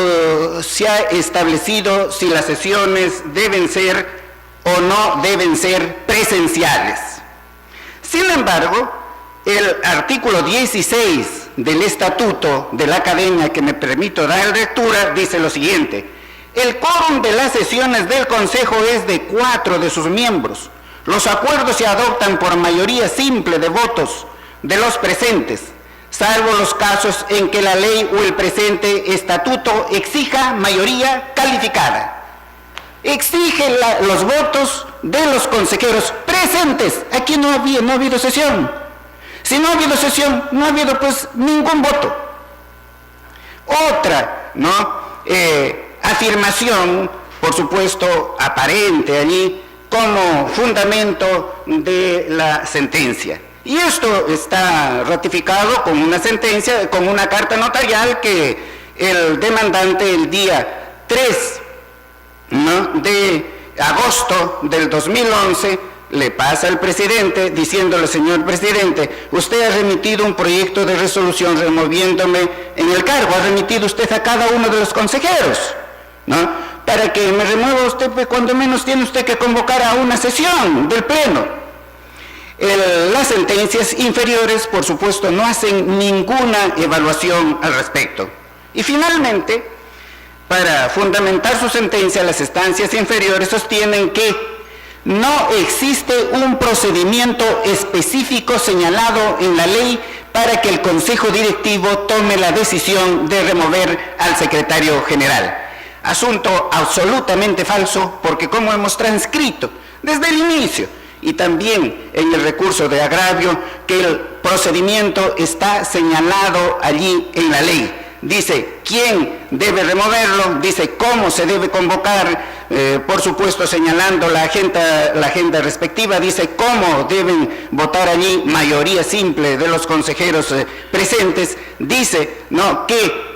se ha establecido si las sesiones deben ser o no deben ser presenciales. Sin embargo, el artículo 16 del Estatuto de la Academia, que me permito dar lectura, dice lo siguiente: el quórum de las sesiones del Consejo es de 4 de sus miembros. Los acuerdos se adoptan por mayoría simple de votos de los presentes, salvo los casos en que la ley o el presente estatuto exija mayoría calificada. Exige los votos de los consejeros presentes. Aquí no ha habido sesión. Si no ha habido sesión, no ha habido pues ningún voto. Otra, afirmación, por supuesto, aparente allí como fundamento de la sentencia. Y esto está ratificado con una sentencia, con una carta notarial que el demandante el día 3, ¿no?, de agosto del 2011, le pasa al presidente diciéndole: señor presidente, usted ha remitido un proyecto de resolución removiéndome en el cargo, ha remitido usted a cada uno de los consejeros, ¿no?, para que me remueva usted, pues cuando menos tiene usted que convocar a una sesión del Pleno. Las sentencias inferiores, por supuesto, no hacen ninguna evaluación al respecto. Y finalmente, para fundamentar su sentencia, las instancias inferiores sostienen que no existe un procedimiento específico señalado en la ley para que el Consejo Directivo tome la decisión de remover al secretario general. Asunto absolutamente falso, porque como hemos transcrito desde el inicio, y también en el recurso de agravio, que el procedimiento está señalado allí en la ley. Dice quién debe removerlo, dice cómo se debe convocar, por supuesto señalando la agenda respectiva, dice cómo deben votar allí mayoría simple de los consejeros presentes, dice, ¿no?, que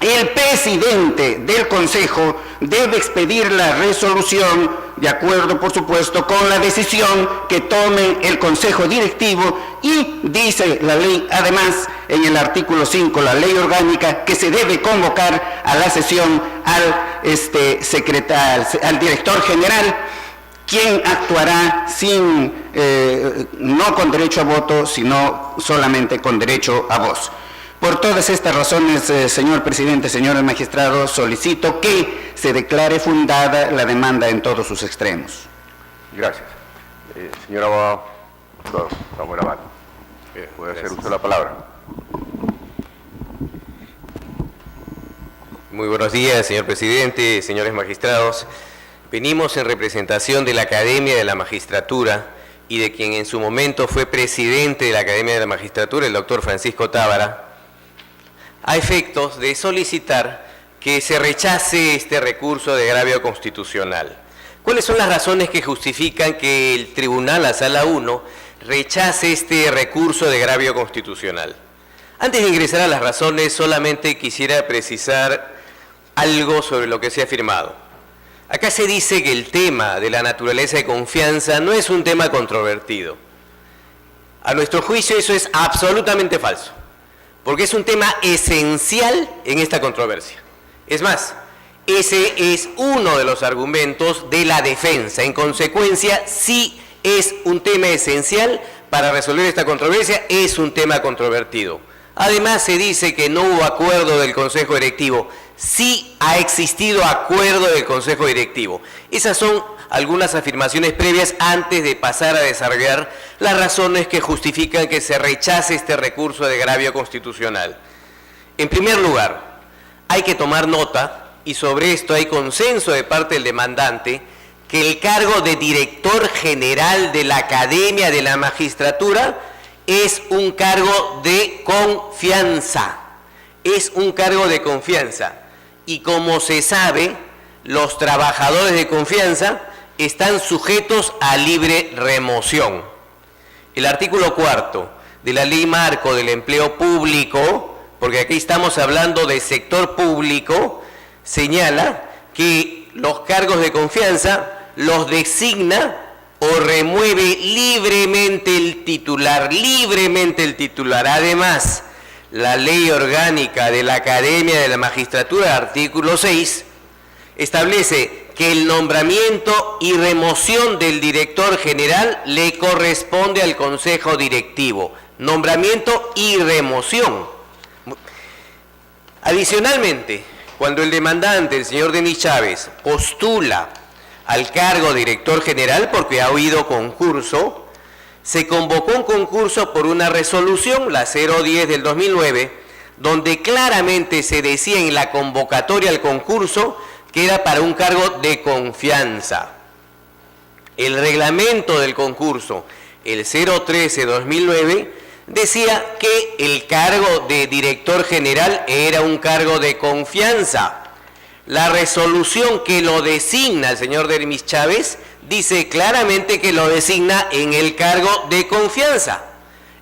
el presidente del Consejo debe expedir la resolución de acuerdo, por supuesto, con la decisión que tome el Consejo Directivo, y dice la ley, además, en el artículo 5, la ley orgánica, que se debe convocar a la sesión al director general, quien actuará no con derecho a voto, sino solamente con derecho a voz. Por todas estas razones, señor presidente, señores magistrados, solicito que se declare fundada la demanda en todos sus extremos. Gracias. Señor abogado, buena mano. Puede hacer uso de la palabra. Muy buenos días, señor presidente, señores magistrados. Venimos en representación de la Academia de la Magistratura y de quien en su momento fue presidente de la Academia de la Magistratura, el doctor Francisco Tábara, a efectos de solicitar que se rechace este recurso de agravio constitucional. ¿Cuáles son las razones que justifican que el tribunal, la Sala 1, rechace este recurso de agravio constitucional? Antes de ingresar a las razones, solamente quisiera precisar algo sobre lo que se ha afirmado. Acá se dice que el tema de la naturaleza de confianza no es un tema controvertido. A nuestro juicio eso es absolutamente falso, porque es un tema esencial en esta controversia. Es más, ese es uno de los argumentos de la defensa. En consecuencia, sí es un tema esencial para resolver esta controversia, es un tema controvertido. Además, se dice que no hubo acuerdo del Consejo Directivo. Sí ha existido acuerdo del Consejo Directivo. Esas son algunas afirmaciones previas antes de pasar a desarrollar las razones que justifican que se rechace este recurso de agravio constitucional. En primer lugar, hay que tomar nota, y sobre esto hay consenso de parte del demandante, que el cargo de director general de la Academia de la Magistratura es un cargo de confianza. Es un cargo de confianza. Y como se sabe, los trabajadores de confianza están sujetos a libre remoción. El artículo 4 de la Ley Marco del Empleo Público, porque aquí estamos hablando de sector público, señala que los cargos de confianza los designa o remueve libremente el titular, Además, la Ley Orgánica de la Academia de la Magistratura, artículo 6, establece que el nombramiento y remoción del director general le corresponde al Consejo Directivo. Nombramiento y remoción. Adicionalmente, cuando el demandante, el señor Denis Chávez, postula al cargo de director general porque ha habido concurso, se convocó un concurso por una resolución, la 010 del 2009, donde claramente se decía en la convocatoria al concurso que era para un cargo de confianza. El reglamento del concurso, el 013-2009, decía que el cargo de director general era un cargo de confianza. La resolución que lo designa el señor Denis Chávez dice claramente que lo designa en el cargo de confianza.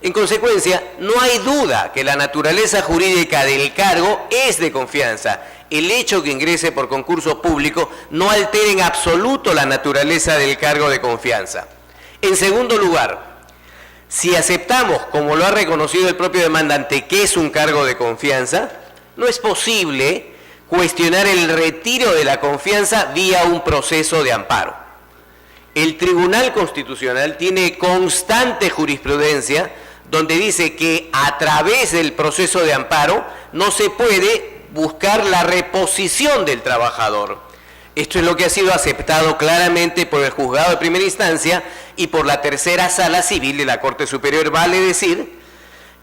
En consecuencia, no hay duda que la naturaleza jurídica del cargo es de confianza. El hecho que ingrese por concurso público no altera en absoluto la naturaleza del cargo de confianza. En segundo lugar, si aceptamos, como lo ha reconocido el propio demandante, que es un cargo de confianza, no es posible cuestionar el retiro de la confianza vía un proceso de amparo. El Tribunal Constitucional tiene constante jurisprudencia donde dice que a través del proceso de amparo no se puede buscar la reposición del trabajador. Esto es lo que ha sido aceptado claramente por el juzgado de primera instancia y por la tercera sala civil de la Corte Superior. Vale decir,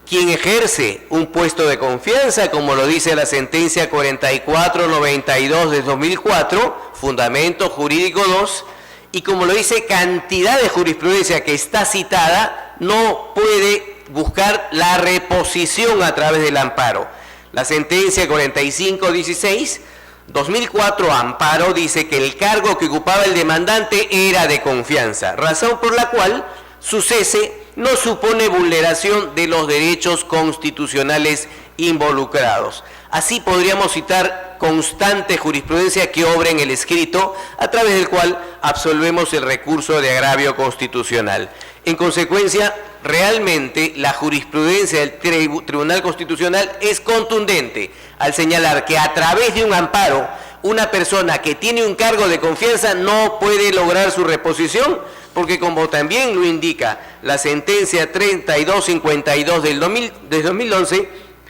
quien ejerce un puesto de confianza, como lo dice la sentencia 4492 de 2004, fundamento jurídico 2, y como lo dice cantidad de jurisprudencia que está citada, no puede buscar la reposición a través del amparo. La sentencia 4516, 2004, amparo, dice que el cargo que ocupaba el demandante era de confianza, razón por la cual su cese no supone vulneración de los derechos constitucionales involucrados. Así podríamos citar constante jurisprudencia que obra en el escrito, a través del cual absolvemos el recurso de agravio constitucional. En consecuencia, realmente la jurisprudencia del Tribunal Constitucional es contundente al señalar que a través de un amparo, una persona que tiene un cargo de confianza no puede lograr su reposición, porque como también lo indica la sentencia 3252 del 2011,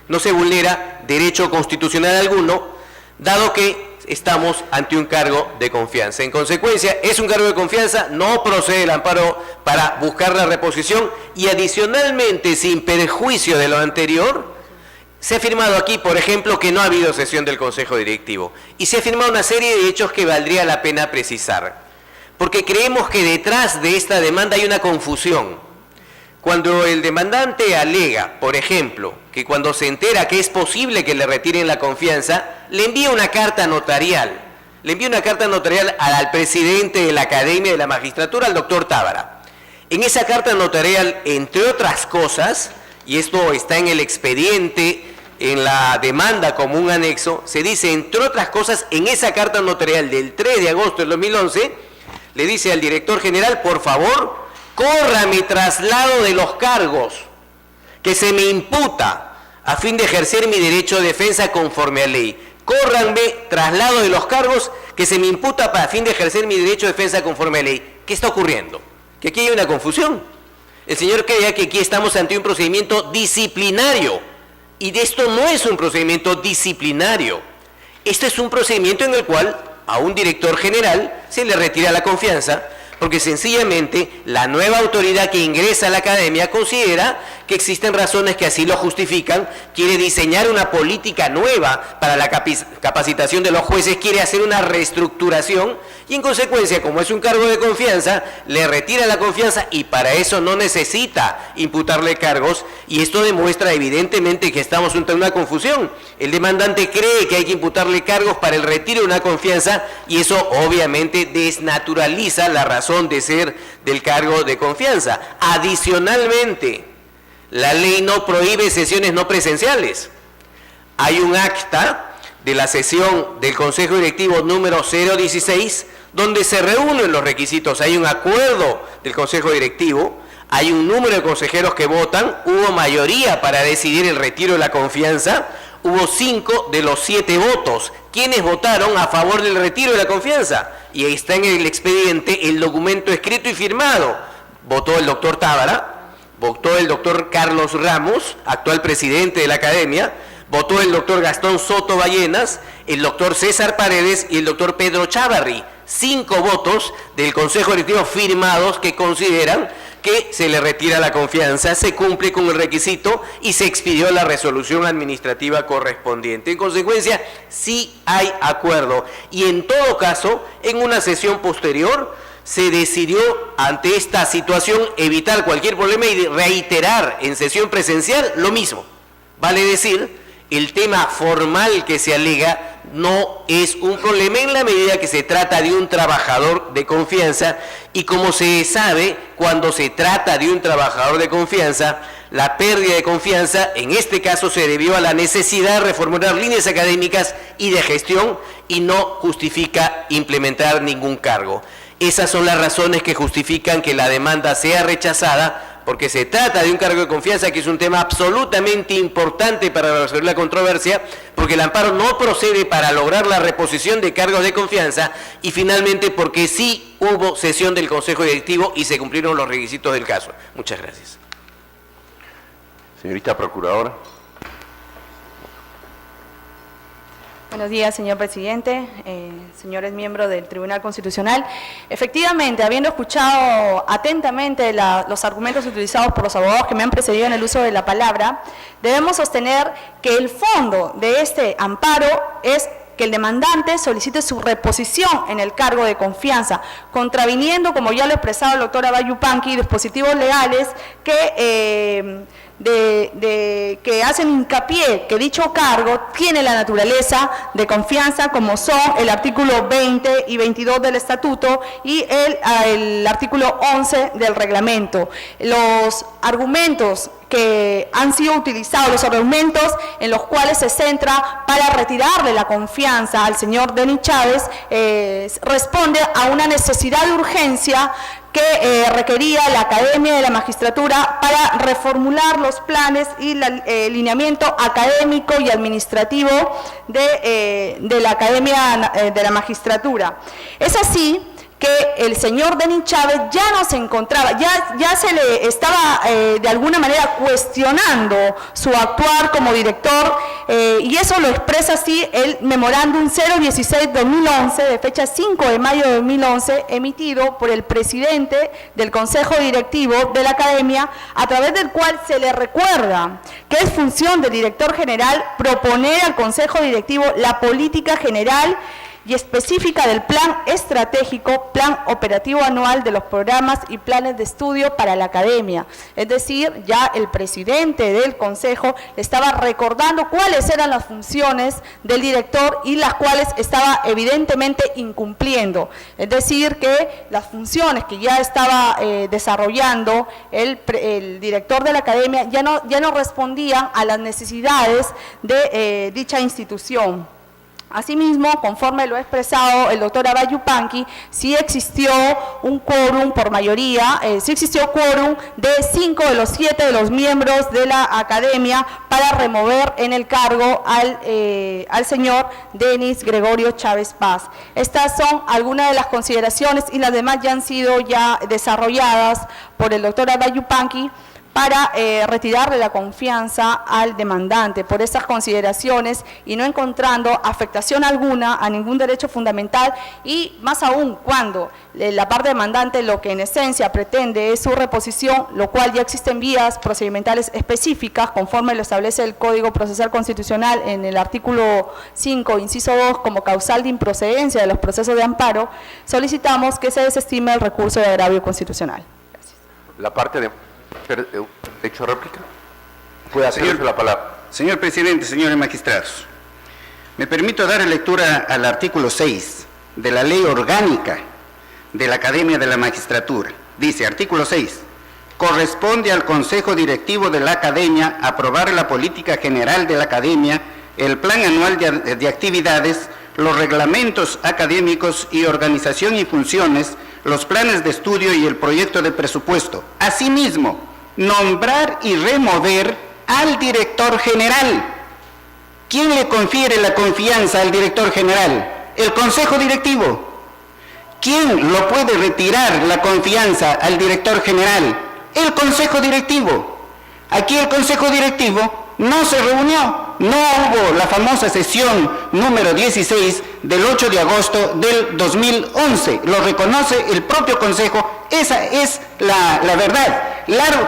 no se vulnera derecho constitucional alguno, dado que estamos ante un cargo de confianza. En consecuencia, es un cargo de confianza, no procede el amparo para buscar la reposición y adicionalmente, sin perjuicio de lo anterior, se ha afirmado aquí, por ejemplo, que no ha habido sesión del Consejo Directivo y se ha afirmado una serie de hechos que valdría la pena precisar, porque creemos que detrás de esta demanda hay una confusión. Cuando el demandante alega, por ejemplo, que cuando se entera que es posible que le retiren la confianza, le envía una carta notarial. Le envía una carta notarial al presidente de la Academia de la Magistratura, al doctor Tábara. En esa carta notarial, entre otras cosas, y esto está en el expediente, en la demanda como un anexo, se dice, entre otras cosas, en esa carta notarial del 3 de agosto del 2011, le dice al director general, por favor, corra mi traslado de los cargos que se me imputa a fin de ejercer mi derecho de defensa conforme a ley. Córranme traslado de los cargos que se me imputa para fin de ejercer mi derecho de defensa conforme a ley. ¿Qué está ocurriendo? Que aquí hay una confusión. El señor cree que aquí estamos ante un procedimiento disciplinario y de esto no es un procedimiento disciplinario. Este es un procedimiento en el cual a un director general se le retira la confianza porque sencillamente la nueva autoridad que ingresa a la academia considera que existen razones que así lo justifican, quiere diseñar una política nueva para la capacitación de los jueces, quiere hacer una reestructuración y en consecuencia, como es un cargo de confianza, le retira la confianza y para eso no necesita imputarle cargos y esto demuestra evidentemente que estamos ante una confusión. El demandante cree que hay que imputarle cargos para el retiro de una confianza y eso obviamente desnaturaliza la razón de ser del cargo de confianza. Adicionalmente, la ley no prohíbe sesiones no presenciales. Hay un acta de la sesión del Consejo Directivo número 016, donde se reúnen los requisitos. Hay un acuerdo del Consejo Directivo, hay un número de consejeros que votan, hubo mayoría para decidir el retiro de la confianza, hubo 5 de los 7 votos. ¿Quiénes votaron a favor del retiro de la confianza? Y ahí está en el expediente el documento escrito y firmado. Votó el doctor Tábara, votó el doctor Carlos Ramos, actual presidente de la Academia, votó el doctor Gastón Soto Ballenas, el doctor César Paredes y el doctor Pedro Chávarri. 5 votos del Consejo Directivo firmados que consideran que se le retira la confianza, se cumple con el requisito y se expidió la resolución administrativa correspondiente. En consecuencia, sí hay acuerdo y en todo caso, en una sesión posterior, se decidió ante esta situación evitar cualquier problema y reiterar en sesión presencial lo mismo. Vale decir, el tema formal que se alega no es un problema en la medida que se trata de un trabajador de confianza, y como se sabe, cuando se trata de un trabajador de confianza, la pérdida de confianza en este caso se debió a la necesidad de reformular líneas académicas y de gestión, y no justifica implementar ningún cargo. Esas son las razones que justifican que la demanda sea rechazada, porque se trata de un cargo de confianza, que es un tema absolutamente importante para resolver la controversia, porque el amparo no procede para lograr la reposición de cargos de confianza, y finalmente porque sí hubo sesión del Consejo Directivo y se cumplieron los requisitos del caso. Muchas gracias. Señorita Procuradora. Buenos días, señor presidente, señores miembros del Tribunal Constitucional. Efectivamente, habiendo escuchado atentamente los argumentos utilizados por los abogados que me han precedido en el uso de la palabra, debemos sostener que el fondo de este amparo es que el demandante solicite su reposición en el cargo de confianza, contraviniendo, como ya lo ha expresado el doctor Abay Yupanqui, dispositivos legales que que hacen hincapié que dicho cargo tiene la naturaleza de confianza, como son el artículo 20 y 22 del estatuto y el artículo 11 del reglamento. Los argumentos que han sido utilizados, los argumentos en los cuales se centra para retirarle la confianza al señor Denis Chávez, responde a una necesidad de urgencia que requería la Academia de la Magistratura para reformular los planes y el lineamiento académico y administrativo de la Academia de la Magistratura. Es así que el señor Denis Chávez ya no se encontraba, ya se le estaba de alguna manera cuestionando su actuar como director, y eso lo expresa así el memorándum 016-2011 de fecha 5 de mayo de 2011 emitido por el presidente del Consejo Directivo de la Academia, a través del cual se le recuerda que es función del director general proponer al Consejo Directivo la política general y específica del plan estratégico, plan operativo anual de los programas y planes de estudio para la Academia. Es decir, ya el presidente del Consejo le estaba recordando cuáles eran las funciones del director y las cuales estaba evidentemente incumpliendo. Es decir, que las funciones que ya estaba desarrollando el director de la Academia ya no respondían a las necesidades de dicha institución. Asimismo, conforme lo ha expresado el doctor Abay Yupanqui, sí existió un quórum por mayoría, sí existió quórum de 5 de los 7 de los miembros de la Academia para remover en el cargo al señor Denis Gregorio Chávez Paz. Estas son algunas de las consideraciones y las demás ya han sido desarrolladas por el doctor Abay Yupanqui para retirarle la confianza al demandante por esas consideraciones y no encontrando afectación alguna a ningún derecho fundamental, y más aún cuando la parte demandante lo que en esencia pretende es su reposición, lo cual ya existen vías procedimentales específicas conforme lo establece el Código Procesal Constitucional en el artículo 5, inciso 2, como causal de improcedencia de los procesos de amparo. Solicitamos que se desestime el recurso de agravio constitucional. Gracias. La parte de... ¿Hecho réplica? Puede hacerse la palabra. Señor presidente, señores magistrados, me permito dar lectura al artículo 6 de la Ley Orgánica de la Academia de la Magistratura. Dice, artículo 6, corresponde al Consejo Directivo de la Academia aprobar la política general de la Academia, el plan anual de actividades, los reglamentos académicos y organización y funciones, los planes de estudio y el proyecto de presupuesto. Asimismo, nombrar y remover al director general. ¿Quién le confiere la confianza al director general? El Consejo Directivo. ¿Quién lo puede retirar la confianza al director general? El Consejo Directivo. Aquí el Consejo Directivo no se reunió, no hubo la famosa sesión número 16 del 8 de agosto del 2011, lo reconoce el propio Consejo. Esa es la verdad.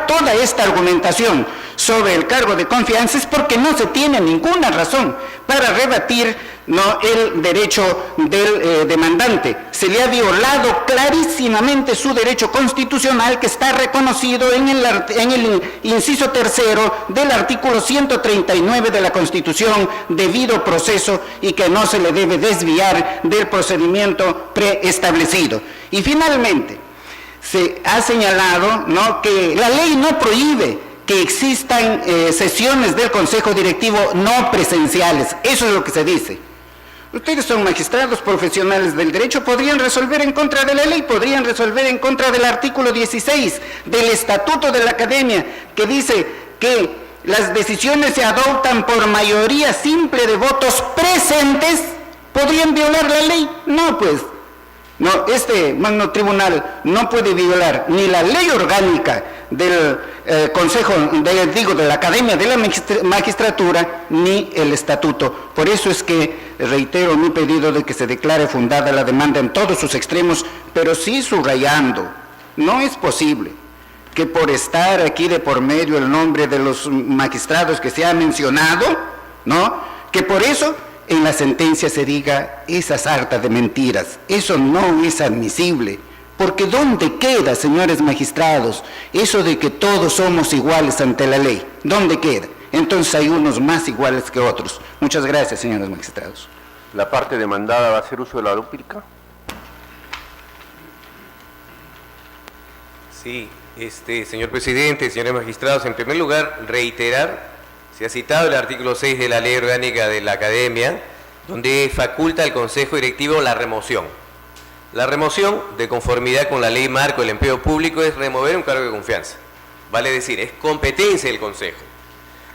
Toda esta argumentación sobre el cargo de confianza es porque no se tiene ninguna razón para rebatir no el derecho del demandante. Se le ha violado clarísimamente su derecho constitucional, que está reconocido en el inciso tercero del artículo 139 de la Constitución, debido proceso, y que no se le debe desviar del procedimiento preestablecido. Y finalmente, se ha señalado, ¿no?, que la ley no prohíbe que existan sesiones del Consejo Directivo no presenciales. Eso es lo que se dice. Ustedes son magistrados profesionales del derecho, podrían resolver en contra de la ley, podrían resolver en contra del artículo 16 del Estatuto de la Academia, que dice que las decisiones se adoptan por mayoría simple de votos presentes. ¿Podrían violar la ley? No, pues. No, este magno tribunal no puede violar ni la ley orgánica del Consejo, de la Academia de la Magistratura, ni el Estatuto. Por eso es que reitero mi pedido de que se declare fundada la demanda en todos sus extremos, pero sí subrayando, no es posible que por estar aquí de por medio el nombre de los magistrados que se ha mencionado, ¿no?, que por eso en la sentencia se diga esa sarta de mentiras. Eso no es admisible, porque ¿dónde queda, señores magistrados, eso de que todos somos iguales ante la ley? ¿Dónde queda? Entonces hay unos más iguales que otros. Muchas gracias, señores magistrados. ¿La parte demandada va a hacer uso de la réplica? Sí, señor presidente, señores magistrados, en primer lugar, reiterar. Se ha citado el artículo 6 de la Ley Orgánica de la Academia, donde faculta al Consejo Directivo la remoción. La remoción, de conformidad con la Ley Marco del Empleo Público, es remover un cargo de confianza. Vale decir, es competencia del Consejo.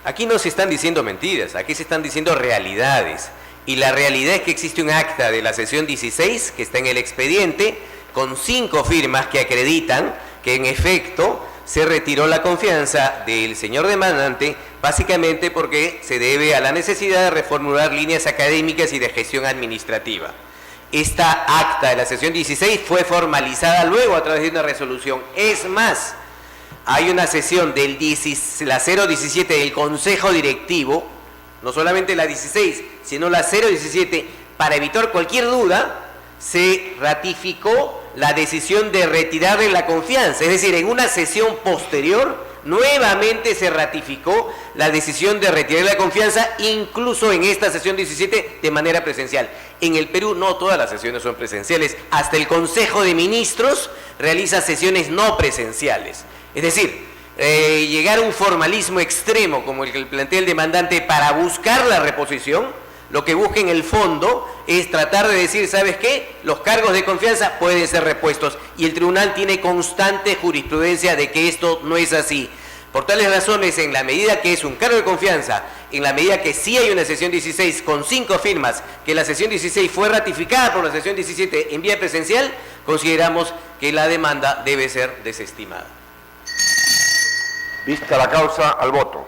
Aquí no se están diciendo mentiras, aquí se están diciendo realidades. Y la realidad es que existe un acta de la sesión 16, que está en el expediente, con 5 firmas que acreditan que en efecto se retiró la confianza del señor demandante, básicamente porque se debe a la necesidad de reformular líneas académicas y de gestión administrativa. Esta acta de la sesión 16 fue formalizada luego a través de una resolución. Es más, hay una sesión la 017 del Consejo Directivo, no solamente la 16, sino la 017, para evitar cualquier duda, se ratificó la decisión de retirarle la confianza. Es decir, en una sesión posterior, nuevamente se ratificó la decisión de retirarle la confianza, incluso en esta sesión 17, de manera presencial. En el Perú no todas las sesiones son presenciales, hasta el Consejo de Ministros realiza sesiones no presenciales. Es decir, llegar a un formalismo extremo como el que plantea el demandante para buscar la reposición, lo que busca en el fondo es tratar de decir, ¿sabes qué? Los cargos de confianza pueden ser repuestos, y el tribunal tiene constante jurisprudencia de que esto no es así. Por tales razones, en la medida que es un cargo de confianza, en la medida que sí hay una sesión 16 con 5 firmas, que la sesión 16 fue ratificada por la sesión 17 en vía presencial, consideramos que la demanda debe ser desestimada. Vista la causa, al voto.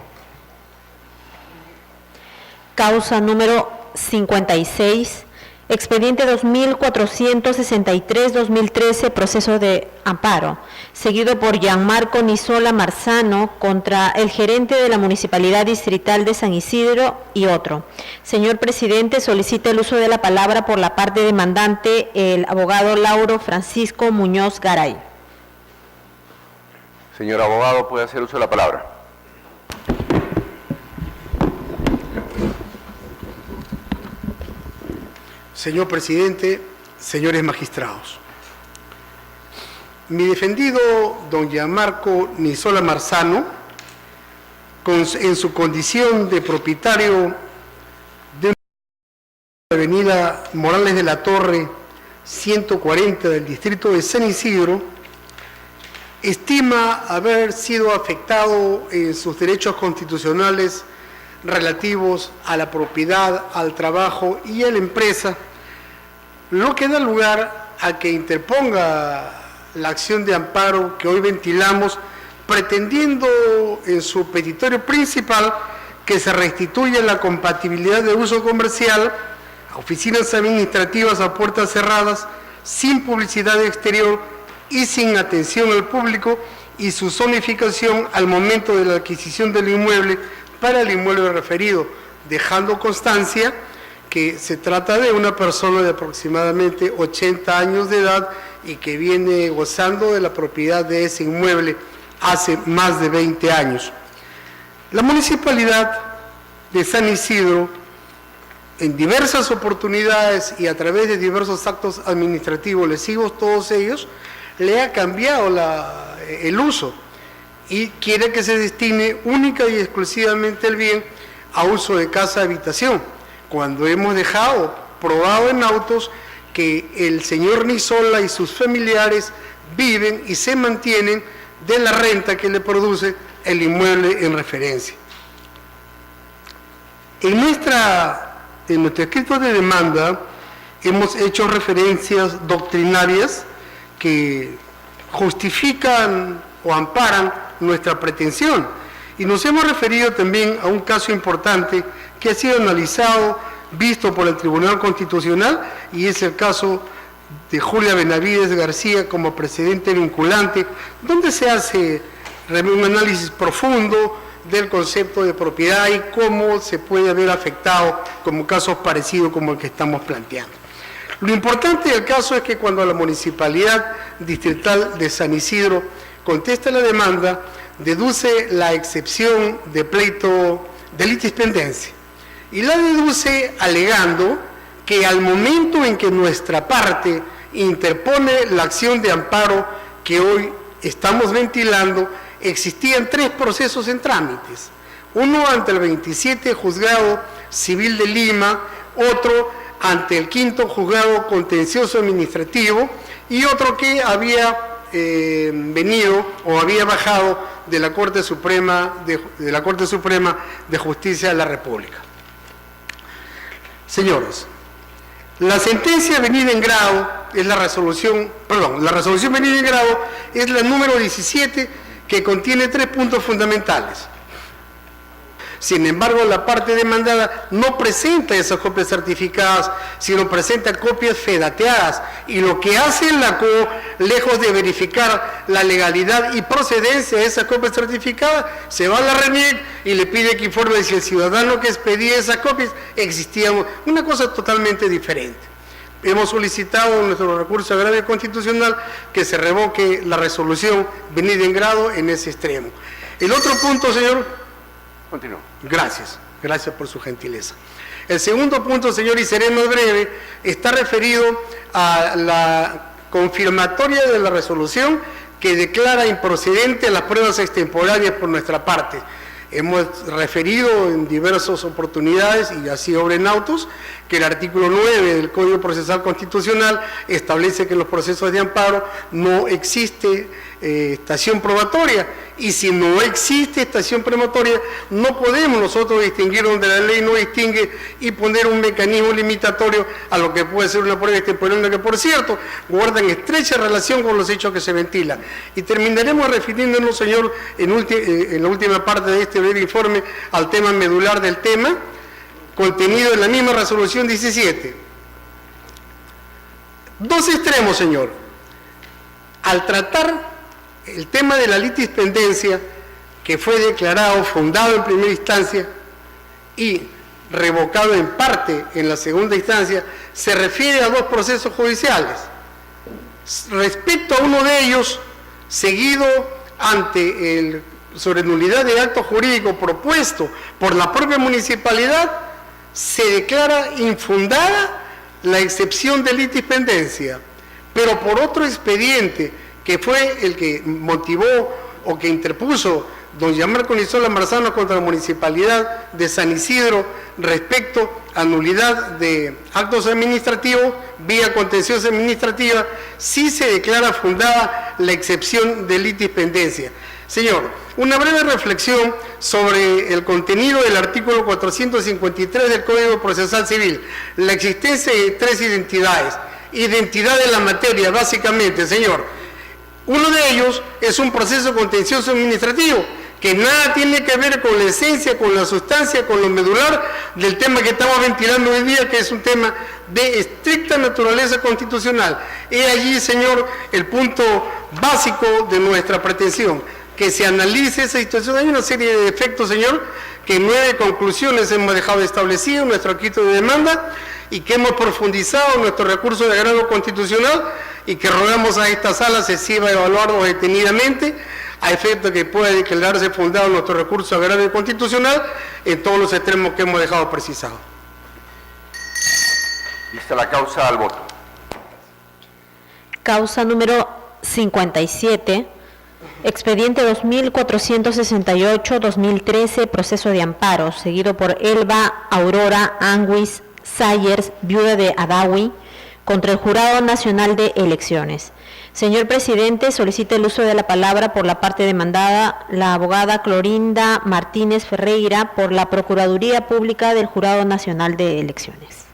Causa número 56, expediente 2463-2013, proceso de amparo, seguido por Gianmarco Nisola Marzano contra el gerente de la Municipalidad Distrital de San Isidro y otro. Señor presidente, solicita el uso de la palabra por la parte demandante, el abogado Lauro Francisco Muñoz Garay. Señor abogado, puede hacer uso de la palabra. Señor presidente, señores magistrados, mi defendido don Gianmarco Nisola Marzano, en su condición de propietario de una avenida Morales de la Torre 140 del distrito de San Isidro, estima haber sido afectado en sus derechos constitucionales relativos a la propiedad, al trabajo y a la empresa, lo que da lugar a que interponga la acción de amparo que hoy ventilamos, pretendiendo en su petitorio principal que se restituya la compatibilidad de uso comercial a oficinas administrativas a puertas cerradas, sin publicidad exterior y sin atención al público, y su zonificación al momento de la adquisición del inmueble para el inmueble referido, dejando constancia que se trata de una persona de aproximadamente 80 años de edad y que viene gozando de la propiedad de ese inmueble hace más de 20 años. La Municipalidad de San Isidro, en diversas oportunidades y a través de diversos actos administrativos lesivos, todos ellos, le ha cambiado el uso y quiere que se destine única y exclusivamente el bien a uso de casa-habitación, cuando hemos dejado probado en autos que el señor Nisola y sus familiares viven y se mantienen de la renta que le produce el inmueble en referencia. En nuestro escrito de demanda hemos hecho referencias doctrinarias que justifican o amparan nuestra pretensión y nos hemos referido también a un caso importante que ha sido analizado, visto por el Tribunal Constitucional, y es el caso de Julia Benavides García como precedente vinculante, donde se hace un análisis profundo del concepto de propiedad y cómo se puede haber afectado como casos parecidos como el que estamos planteando. Lo importante del caso es que cuando la Municipalidad Distrital de San Isidro contesta la demanda, deduce la excepción de pleito de litispendencia y la deduce alegando que al momento en que nuestra parte interpone la acción de amparo que hoy estamos ventilando, existían 3 procesos en trámites, uno ante el 27 Juzgado Civil de Lima, otro ante el 5º Juzgado Contencioso Administrativo y otro que había venido o había bajado de la Corte Suprema de Justicia de la República. Señores, la sentencia venida en grado es la resolución venida en grado es la número 17, que contiene 3 puntos fundamentales. Sin embargo, la parte demandada no presenta esas copias certificadas, sino presenta copias fedateadas, y lo que hace la COO, lejos de verificar la legalidad y procedencia de esas copias certificadas, se va a la RENIEC y le pide que informe si el ciudadano que expedía esas copias existía, una cosa totalmente diferente. Hemos solicitado en nuestro recurso agravio constitucional que se revoque la resolución venida en grado en ese extremo. El otro punto, señor. Continúo. Gracias por su gentileza. El segundo punto, señor, y seré más breve, está referido a la confirmatoria de la resolución que declara improcedente las pruebas extemporáneas por nuestra parte. Hemos referido en diversas oportunidades, y así obra en autos, que el artículo 9 del Código Procesal Constitucional establece que en los procesos de amparo no existe estación probatoria, y si no existe estación probatoria, no podemos nosotros distinguir donde la ley no distingue y poner un mecanismo limitatorio a lo que puede ser una prueba extemporánea, que por cierto guardan estrecha relación con los hechos que se ventilan. Y terminaremos refiriéndonos, señor, en la última parte de este breve informe al tema medular del tema, contenido en la misma resolución 17. 2 extremos, señor. Al tratar el tema de la litispendencia, que fue declarado fundado en primera instancia y revocado en parte en la segunda instancia, se refiere a 2 procesos judiciales. Respecto a uno de ellos, seguido sobre nulidad de acto jurídico propuesto por la propia municipalidad, se declara infundada la excepción de litispendencia, pero por otro expediente que fue el que motivó o que interpuso don Gianmarco Nisola Marzano contra la Municipalidad de San Isidro respecto a nulidad de actos administrativos vía contenciosa administrativa, sí se declara fundada la excepción de litispendencia. Señor, una breve reflexión sobre el contenido del artículo 453 del Código Procesal Civil. La existencia de 3 identidades. Identidad de la materia, básicamente, señor. Uno de ellos es un proceso contencioso administrativo, que nada tiene que ver con la esencia, con la sustancia, con lo medular del tema que estamos ventilando hoy día, que es un tema de estricta naturaleza constitucional. He allí, señor, el punto básico de nuestra pretensión, que se analice esa situación. Hay una serie de efectos, señor, que en 9 conclusiones hemos dejado establecido en nuestro escrito de demanda y que hemos profundizado en nuestro recurso de agrado constitucional y que rogamos a esta sala se sirva a evaluarlos detenidamente a efecto que pueda declararse fundado nuestro recurso de agrado constitucional en todos los extremos que hemos dejado precisados. Vista la causa, al voto. Causa número 57, expediente 2468-2013, proceso de amparo, seguido por Elba Aurora Anguis Sayers, viuda de Adawi, contra el Jurado Nacional de Elecciones. Señor presidente, solicita el uso de la palabra por la parte demandada, la abogada Clorinda Martínez Ferreira, por la Procuraduría Pública del Jurado Nacional de Elecciones.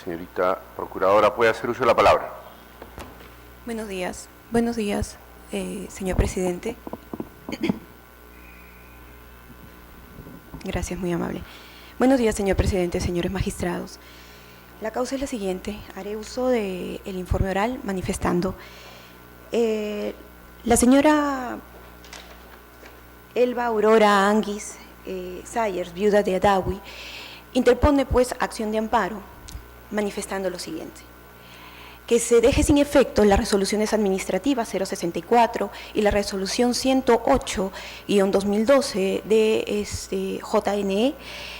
Señorita Procuradora, puede hacer uso de la palabra. Buenos días, señor presidente. Gracias, muy amable. Buenos días, señor presidente, señores magistrados. La causa es la siguiente. Haré uso del informe oral manifestando. La señora Elba Aurora Anguis Sayers, viuda de Adawi, interpone pues acción de amparo manifestando lo siguiente: que se deje sin efecto las resoluciones administrativas 064 y la resolución 108-2012 de JNE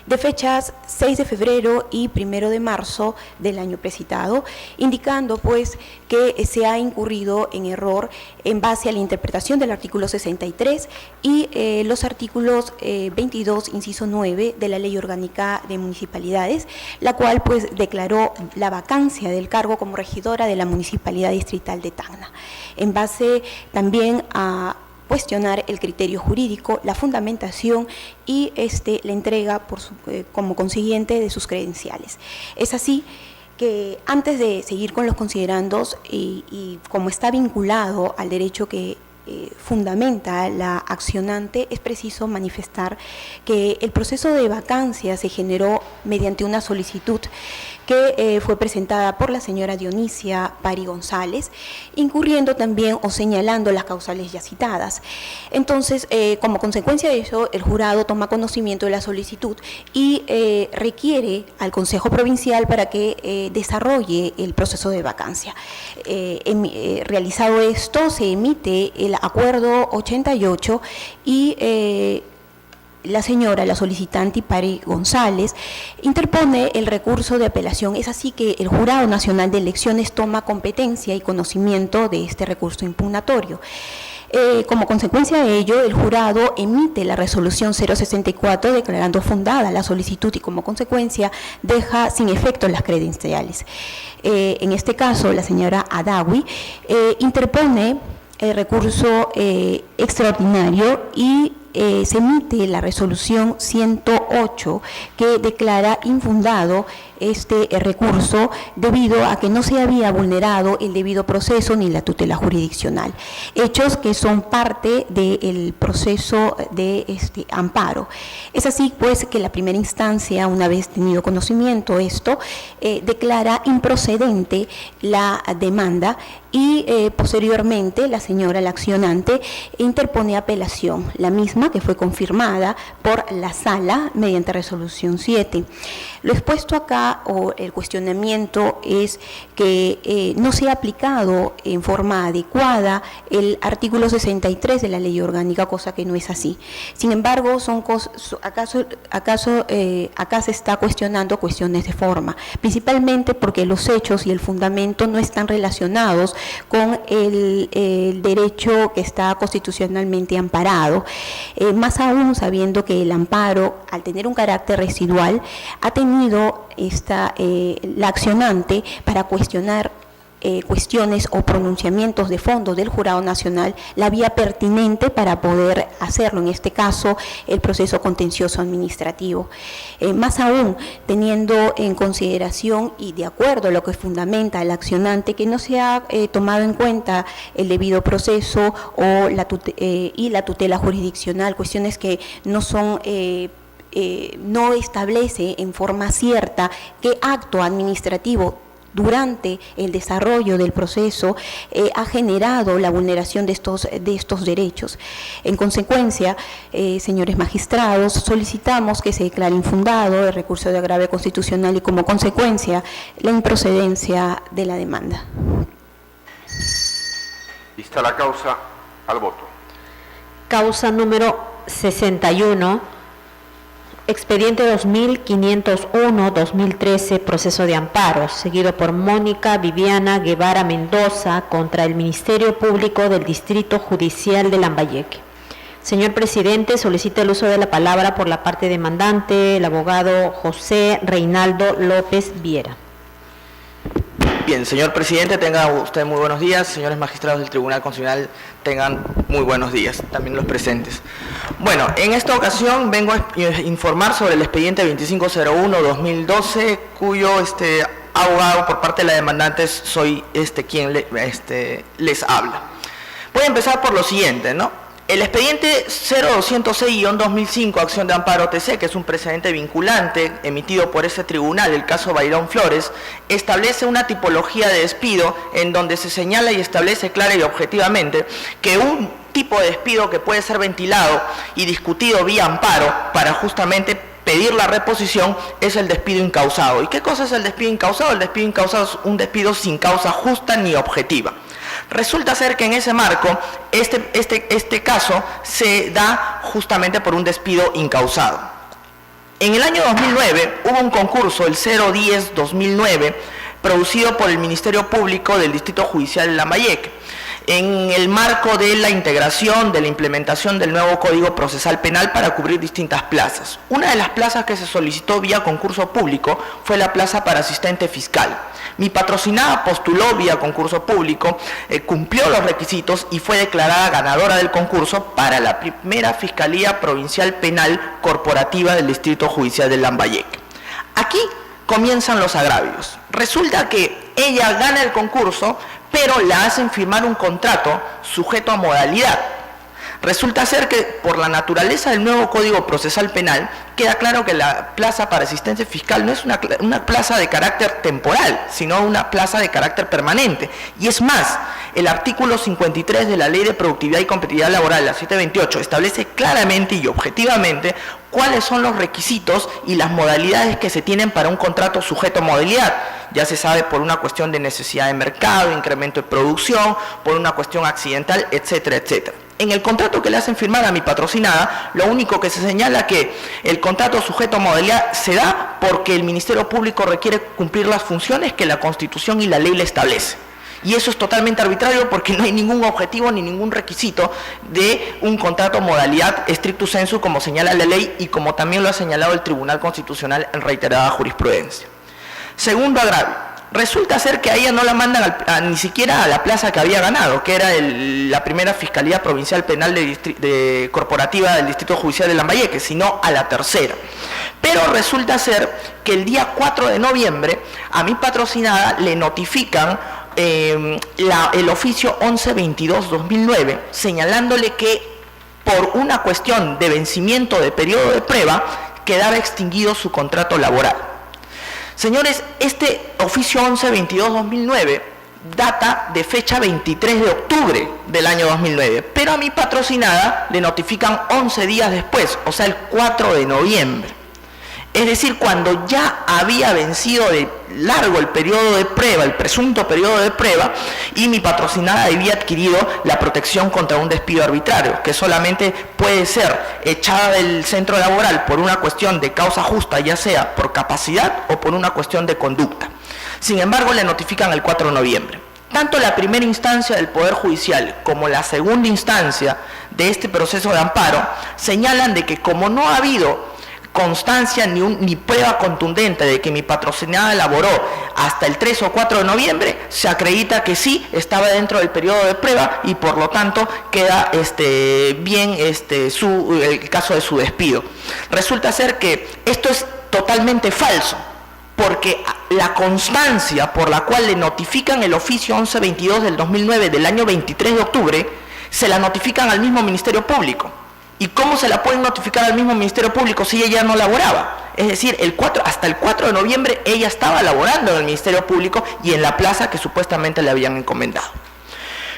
de fechas 6 de febrero y 1 de marzo del año precitado, indicando pues que se ha incurrido en error en base a la interpretación del artículo 63 y los artículos 22, inciso 9 de la Ley Orgánica de Municipalidades, la cual pues declaró la vacancia del cargo como regidora de la Municipalidad Distrital de Tacna, en base también a cuestionar el criterio jurídico, la fundamentación y la entrega como consiguiente de sus credenciales. Es así que antes de seguir con los considerandos y como está vinculado al derecho que fundamenta la accionante, es preciso manifestar que el proceso de vacancia se generó mediante una solicitud que fue presentada por la señora Dionisia Pari González, incurriendo también o señalando las causales ya citadas. Entonces, como consecuencia de eso, el jurado toma conocimiento de la solicitud y requiere al Consejo Provincial para que desarrolle el proceso de vacancia. Realizado esto, se emite el acuerdo 88 y la señora, la solicitante Pari González, interpone el recurso de apelación. Es así que el Jurado Nacional de Elecciones toma competencia y conocimiento de este recurso impugnatorio. Como consecuencia de ello, el jurado emite la resolución 064 declarando fundada la solicitud y como consecuencia deja sin efecto las credenciales. En este caso, la señora Adawi interpone el recurso extraordinario y se emite la resolución 108 que declara infundado este recurso debido a que no se había vulnerado el debido proceso ni la tutela jurisdiccional, hechos que son parte del proceso de amparo. Es así pues que la primera instancia, una vez tenido conocimiento esto, declara improcedente la demanda y posteriormente la señora, la accionante, interpone apelación, la misma que fue confirmada por la sala mediante resolución 7. Lo expuesto acá, o el cuestionamiento, es que no se ha aplicado en forma adecuada el artículo 63 de la Ley Orgánica, cosa que no es así. Sin embargo, acá se está cuestionando cuestiones de forma, principalmente porque los hechos y el fundamento no están relacionados con el derecho que está constitucionalmente amparado, más aún sabiendo que el amparo, al tener un carácter residual, ha tenido la accionante para cuestionar cuestiones o pronunciamientos de fondo del Jurado Nacional, la vía pertinente para poder hacerlo, en este caso el proceso contencioso administrativo. Más aún, teniendo en consideración y de acuerdo a lo que fundamenta el accionante, que no se ha tomado en cuenta el debido proceso y la tutela jurisdiccional, cuestiones que no son no establece en forma cierta qué acto administrativo durante el desarrollo del proceso ha generado la vulneración de estos derechos. En consecuencia, señores magistrados, solicitamos que se declare infundado el recurso de agravio constitucional y como consecuencia la improcedencia de la demanda. Lista la causa, al voto. Causa número 61. Expediente 2501-2013, proceso de amparo, seguido por Mónica Viviana Guevara Mendoza contra el Ministerio Público del Distrito Judicial de Lambayeque. Señor presidente, solicita el uso de la palabra por la parte demandante, el abogado José Reinaldo López Viera. Bien, señor presidente, tenga usted muy buenos días. Señores magistrados del Tribunal Constitucional, tengan muy buenos días, también los presentes. Bueno, en esta ocasión vengo a informar sobre el expediente 2501-2012, cuyo abogado por parte de la demandante soy quien les habla. Voy a empezar por lo siguiente, ¿no? El expediente 0206-2005, acción de amparo TC, que es un precedente vinculante emitido por ese tribunal, el caso Bayrón Flores, establece una tipología de despido en donde se señala y establece clara y objetivamente que un tipo de despido que puede ser ventilado y discutido vía amparo para justamente pedir la reposición es el despido incausado. ¿Y qué cosa es el despido incausado? El despido incausado es un despido sin causa justa ni objetiva. Resulta ser que en ese marco, este caso se da justamente por un despido incausado. En el año 2009 hubo un concurso, el 010-2009, producido por el Ministerio Público del Distrito Judicial de Lambayeque, en el marco de la integración, de la implementación del nuevo Código Procesal Penal para cubrir distintas plazas. Una de las plazas que se solicitó vía concurso público fue la plaza para asistente fiscal. Mi patrocinada postuló vía concurso público, cumplió los requisitos y fue declarada ganadora del concurso para la primera Fiscalía Provincial Penal Corporativa del Distrito Judicial de Lambayeque. Aquí comienzan los agravios. Resulta que ella gana el concurso, pero la hacen firmar un contrato sujeto a modalidad. Resulta ser que por la naturaleza del nuevo Código Procesal Penal queda claro que la plaza para asistencia fiscal no es una plaza de carácter temporal, sino una plaza de carácter permanente. Y es más, el artículo 53 de la Ley de Productividad y Competitividad Laboral, la 728, establece claramente y objetivamente cuáles son los requisitos y las modalidades que se tienen para un contrato sujeto a modalidad. Ya se sabe por una cuestión de necesidad de mercado, incremento de producción, por una cuestión accidental, etcétera, etcétera. En el contrato que le hacen firmar a mi patrocinada, lo único que se señala que el contrato sujeto a modalidad se da porque el Ministerio Público requiere cumplir las funciones que la Constitución y la ley le establece. Y eso es totalmente arbitrario porque no hay ningún objetivo ni ningún requisito de un contrato modalidad stricto sensu como señala la ley y como también lo ha señalado el Tribunal Constitucional en reiterada jurisprudencia. Segundo agravio. Resulta ser que a ella no la mandan ni siquiera a la plaza que había ganado, que era la primera Fiscalía Provincial Penal Corporativa del Distrito Judicial de Lambayeque, sino a la tercera. Pero resulta ser que el día 4 de noviembre a mi patrocinada le notifican el oficio 1122-2009, señalándole que por una cuestión de vencimiento de periodo de prueba quedaba extinguido su contrato laboral. Señores, este oficio 1122-2009 data de fecha 23 de octubre del año 2009, pero a mi patrocinada le notifican 11 días después, o sea, el 4 de noviembre. Es decir, cuando ya había vencido de largo el periodo de prueba, el presunto periodo de prueba, y mi patrocinada había adquirido la protección contra un despido arbitrario, que solamente puede ser echada del centro laboral por una cuestión de causa justa, ya sea por capacidad o por una cuestión de conducta. Sin embargo, le notifican el 4 de noviembre. Tanto la primera instancia del Poder Judicial como la segunda instancia de este proceso de amparo señalan de que como no ha habido constancia ni prueba contundente de que mi patrocinada elaboró hasta el 3 o 4 de noviembre, se acredita que sí estaba dentro del periodo de prueba y por lo tanto queda bien el caso de su despido. Resulta ser que esto es totalmente falso, porque la constancia por la cual le notifican el oficio 1122 del 2009 del año 23 de octubre, se la notifican al mismo Ministerio Público. ¿Y cómo se la pueden notificar al mismo Ministerio Público si ella no laboraba? Es decir, hasta el 4 de noviembre ella estaba laborando en el Ministerio Público y en la plaza que supuestamente le habían encomendado.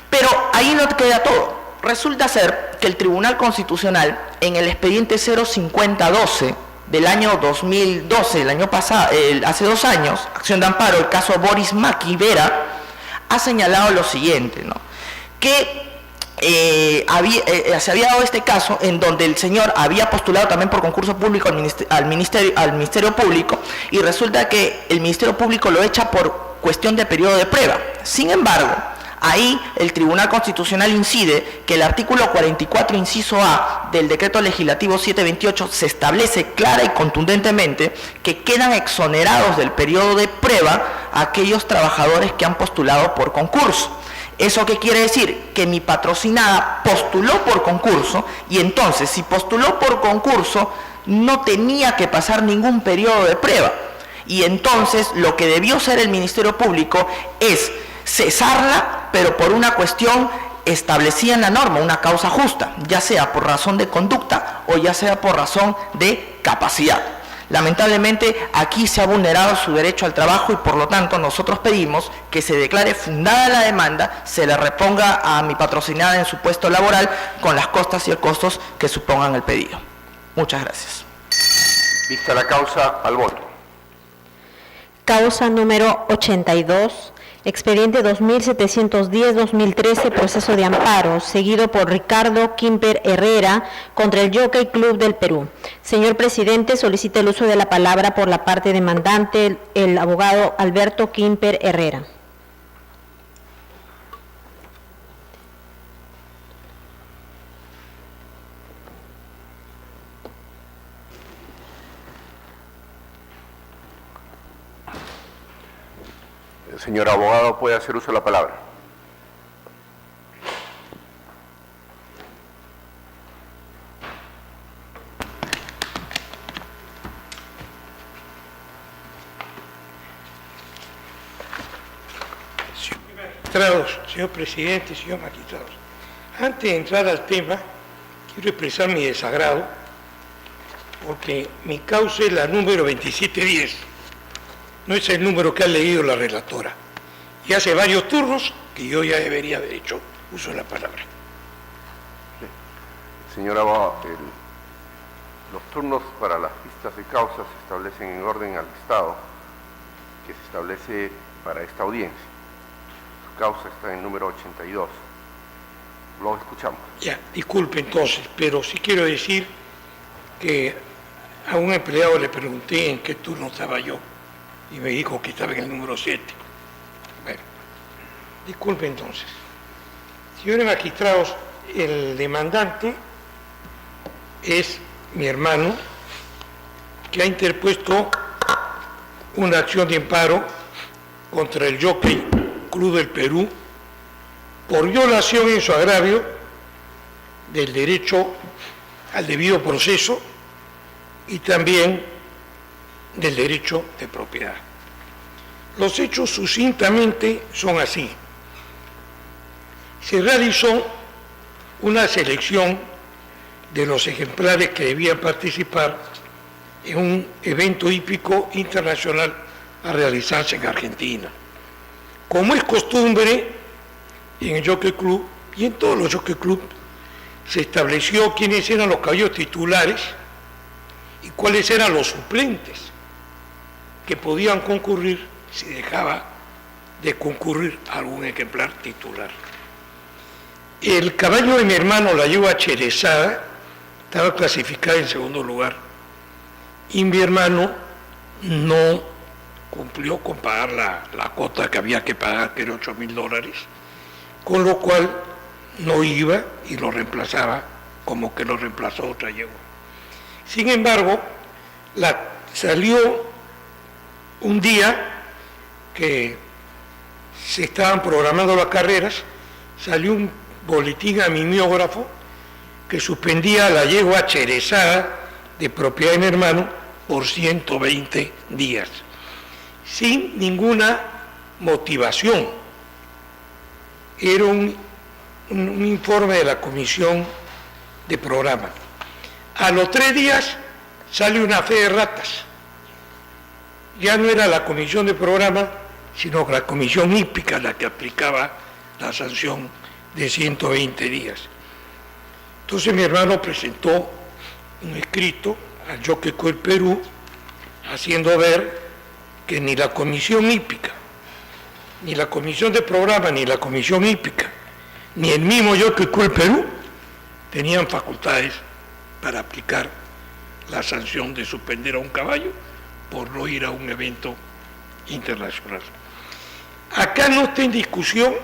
Pero ahí no queda todo. Resulta ser que el Tribunal Constitucional, en el expediente 05012 del año 2012, el año pasado, hace 2 años, acción de amparo, el caso Boris Maki Vera, ha señalado lo siguiente, ¿no? Que se había dado este caso en donde el señor había postulado también por concurso público al Ministerio Público, y resulta que el Ministerio Público lo echa por cuestión de periodo de prueba. Sin embargo, ahí el Tribunal Constitucional incide que el artículo 44, inciso A, del Decreto Legislativo 728 se establece clara y contundentemente que quedan exonerados del periodo de prueba aquellos trabajadores que han postulado por concurso. ¿Eso qué quiere decir? Que mi patrocinada postuló por concurso, y entonces si postuló por concurso no tenía que pasar ningún periodo de prueba. Y entonces lo que debió hacer el Ministerio Público es cesarla, pero por una cuestión establecida en la norma, una causa justa, ya sea por razón de conducta o ya sea por razón de capacidad. Lamentablemente aquí se ha vulnerado su derecho al trabajo y por lo tanto nosotros pedimos que se declare fundada la demanda, se le reponga a mi patrocinada en su puesto laboral con las costas y el costos que supongan el pedido. Muchas gracias. Vista la causa, al voto. Causa número 82, expediente 2710-2013, proceso de amparo, seguido por Ricardo Quimper Herrera contra el Jockey Club del Perú. Señor presidente, solicita el uso de la palabra por la parte demandante, el abogado Alberto Quimper Herrera. Señor abogado, puede hacer uso de la palabra. Señor presidente, señor magistrados, antes de entrar al tema, quiero expresar mi desagrado porque mi causa es la número 2710. No es el número que ha leído la relatora. Y hace varios turnos que yo ya debería haber hecho uso de la palabra. Señor abogado, los turnos para las vistas de causa se establecen en orden al listado que se establece para esta audiencia. Su causa está en el número 82. Lo escuchamos. Ya, disculpe entonces, pero sí quiero decir que a un empleado le pregunté en qué turno estaba yo y me dijo que estaba en el número 7. Bueno, disculpe entonces. Señores magistrados, el demandante es mi hermano, que ha interpuesto una acción de amparo contra el Jockey Club del Perú por violación en su agravio del derecho al debido proceso y también del derecho de propiedad. Los hechos sucintamente son así. Se realizó una selección de los ejemplares que debían participar en un evento hípico internacional a realizarse en Argentina. Como es costumbre en el Jockey Club y en todos los Jockey Club, se estableció quiénes eran los caballos titulares y cuáles eran los suplentes que podían concurrir si dejaba de concurrir algún ejemplar titular. El caballo de mi hermano, la yegua Cherezada, estaba clasificada en segundo lugar y mi hermano no cumplió con pagar la cuota que había que pagar, que era $8,000, con lo cual no iba y lo reemplazaba como que lo reemplazó otra yegua. Sin embargo, salió un día que se estaban programando las carreras, salió un boletín a mimeógrafo que suspendía a la yegua Cherezada de propiedad de mi hermano por 120 días, sin ninguna motivación. Era un informe de la comisión de programa. A los 3 días sale una fe de ratas. Ya no era la comisión de programa, sino la comisión hípica la que aplicaba la sanción de 120 días. Entonces mi hermano presentó un escrito al Yoqueco del Perú, haciendo ver que ni la comisión hípica, ni la comisión de programa, ni la comisión hípica, ni el mismo Yoqueco del Perú tenían facultades para aplicar la sanción de suspender a un caballo por no ir a un evento internacional. Acá no está en discusión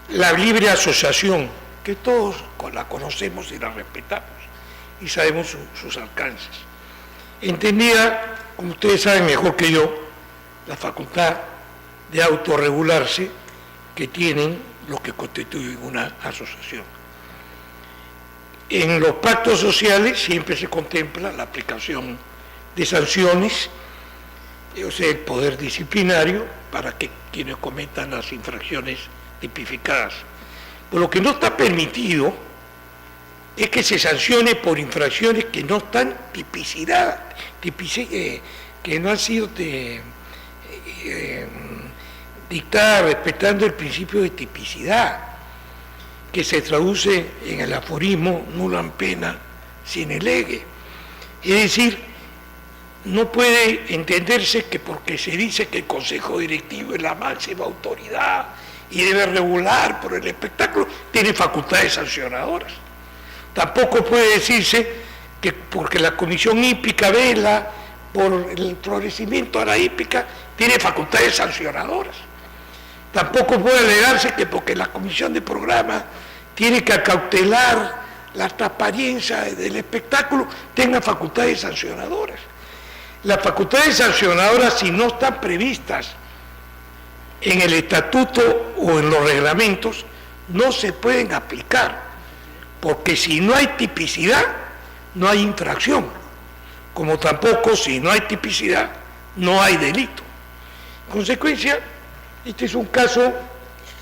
la libre asociación, que todos la conocemos y la respetamos y sabemos sus alcances. Entendía, como ustedes saben mejor que yo, la facultad de autorregularse que tienen los que constituyen una asociación. En los pactos sociales siempre se contempla la aplicación de sanciones, o sea, el poder disciplinario para que quienes cometan las infracciones tipificadas. Por lo que no está permitido es que se sancione por infracciones que no están tipicidad, que no han sido dictadas respetando el principio de tipicidad, que se traduce en el aforismo nulla pena sine lege. Es decir, no puede entenderse que porque se dice que el Consejo Directivo es la máxima autoridad y debe regular por el espectáculo, tiene facultades sancionadoras. Tampoco puede decirse que porque la Comisión Hípica vela por el florecimiento de la hípica, tiene facultades sancionadoras. Tampoco puede alegarse que porque la Comisión de Programa tiene que acautelar la transparencia del espectáculo, tenga facultades sancionadoras. Las facultades sancionadoras, si no están previstas en el estatuto o en los reglamentos, no se pueden aplicar, porque si no hay tipicidad, no hay infracción, como tampoco si no hay tipicidad, no hay delito. En consecuencia, este es un caso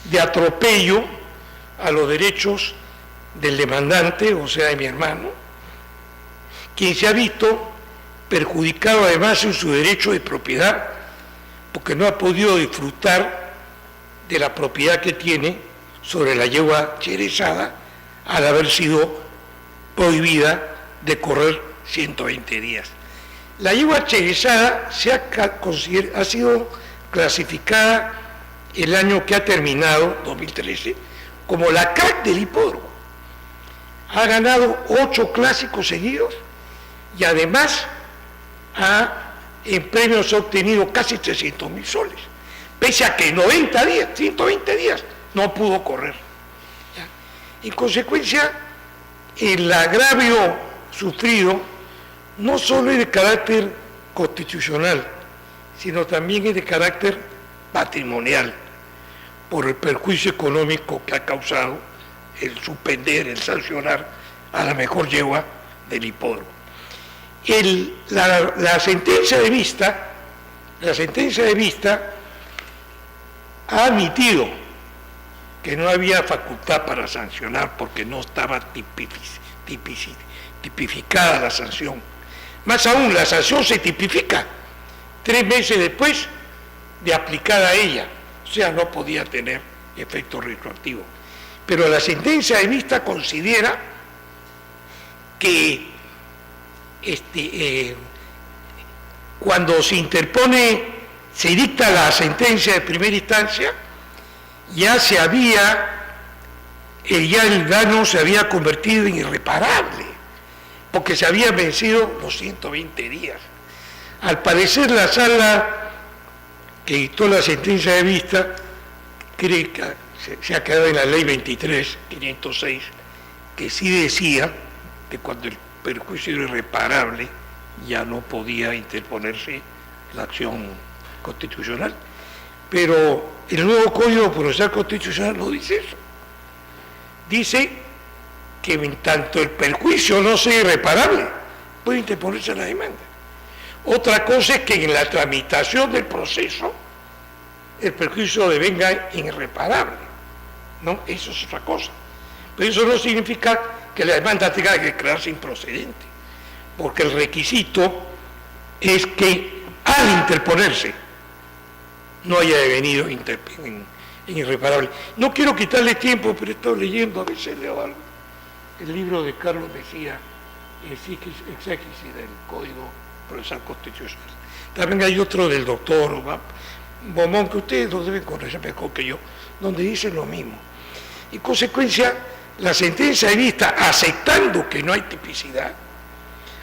de atropello a los derechos del demandante, o sea, de mi hermano, quien se ha visto perjudicado además en su derecho de propiedad, porque no ha podido disfrutar de la propiedad que tiene sobre la yegua cherezada al haber sido prohibida de correr 120 días. La yegua cherezada ha sido clasificada el año que ha terminado, 2013, como la crack del hipódromo. Ha ganado 8 clásicos seguidos y además en premios ha obtenido casi 300.000 soles, pese a que 90 días, 120 días, no pudo correr. En consecuencia, el agravio sufrido no solo es de carácter constitucional, sino también es de carácter patrimonial, por el perjuicio económico que ha causado el suspender, el sancionar a la mejor yegua del hipódromo. La sentencia de vista ha admitido que no había facultad para sancionar porque no estaba tipificada la sanción. Más aún, la sanción se tipifica 3 meses después de aplicada a ella, o sea, no podía tener efecto retroactivo. Pero la sentencia de vista considera que cuando se dicta la sentencia de primera instancia, ya el daño se había convertido en irreparable, porque se habían vencido los 120 días. Al parecer, la sala que dictó la sentencia de vista cree que se ha quedado en la ley 23.506, que sí decía que cuando el perjuicio era irreparable ya no podía interponerse la acción constitucional. Pero el nuevo Código Procesal Constitucional no dice eso. Dice que en tanto el perjuicio no sea irreparable, puede interponerse la demanda. Otra cosa es que en la tramitación del proceso el perjuicio devenga irreparable, ¿no? Eso es otra cosa. Pero eso no significa que la demanda tenga que declararse improcedente, porque el requisito es que al interponerse no haya devenido en irreparable. No quiero quitarle tiempo, pero he estado leyendo, a veces leo algo. El libro de Carlos Mejía, Exégesis del Código Procesal Constitucional. También hay otro del doctor Bomón, que ustedes lo deben conocer mejor que yo, donde dice lo mismo. En consecuencia, la sentencia vista aceptando que no hay tipicidad,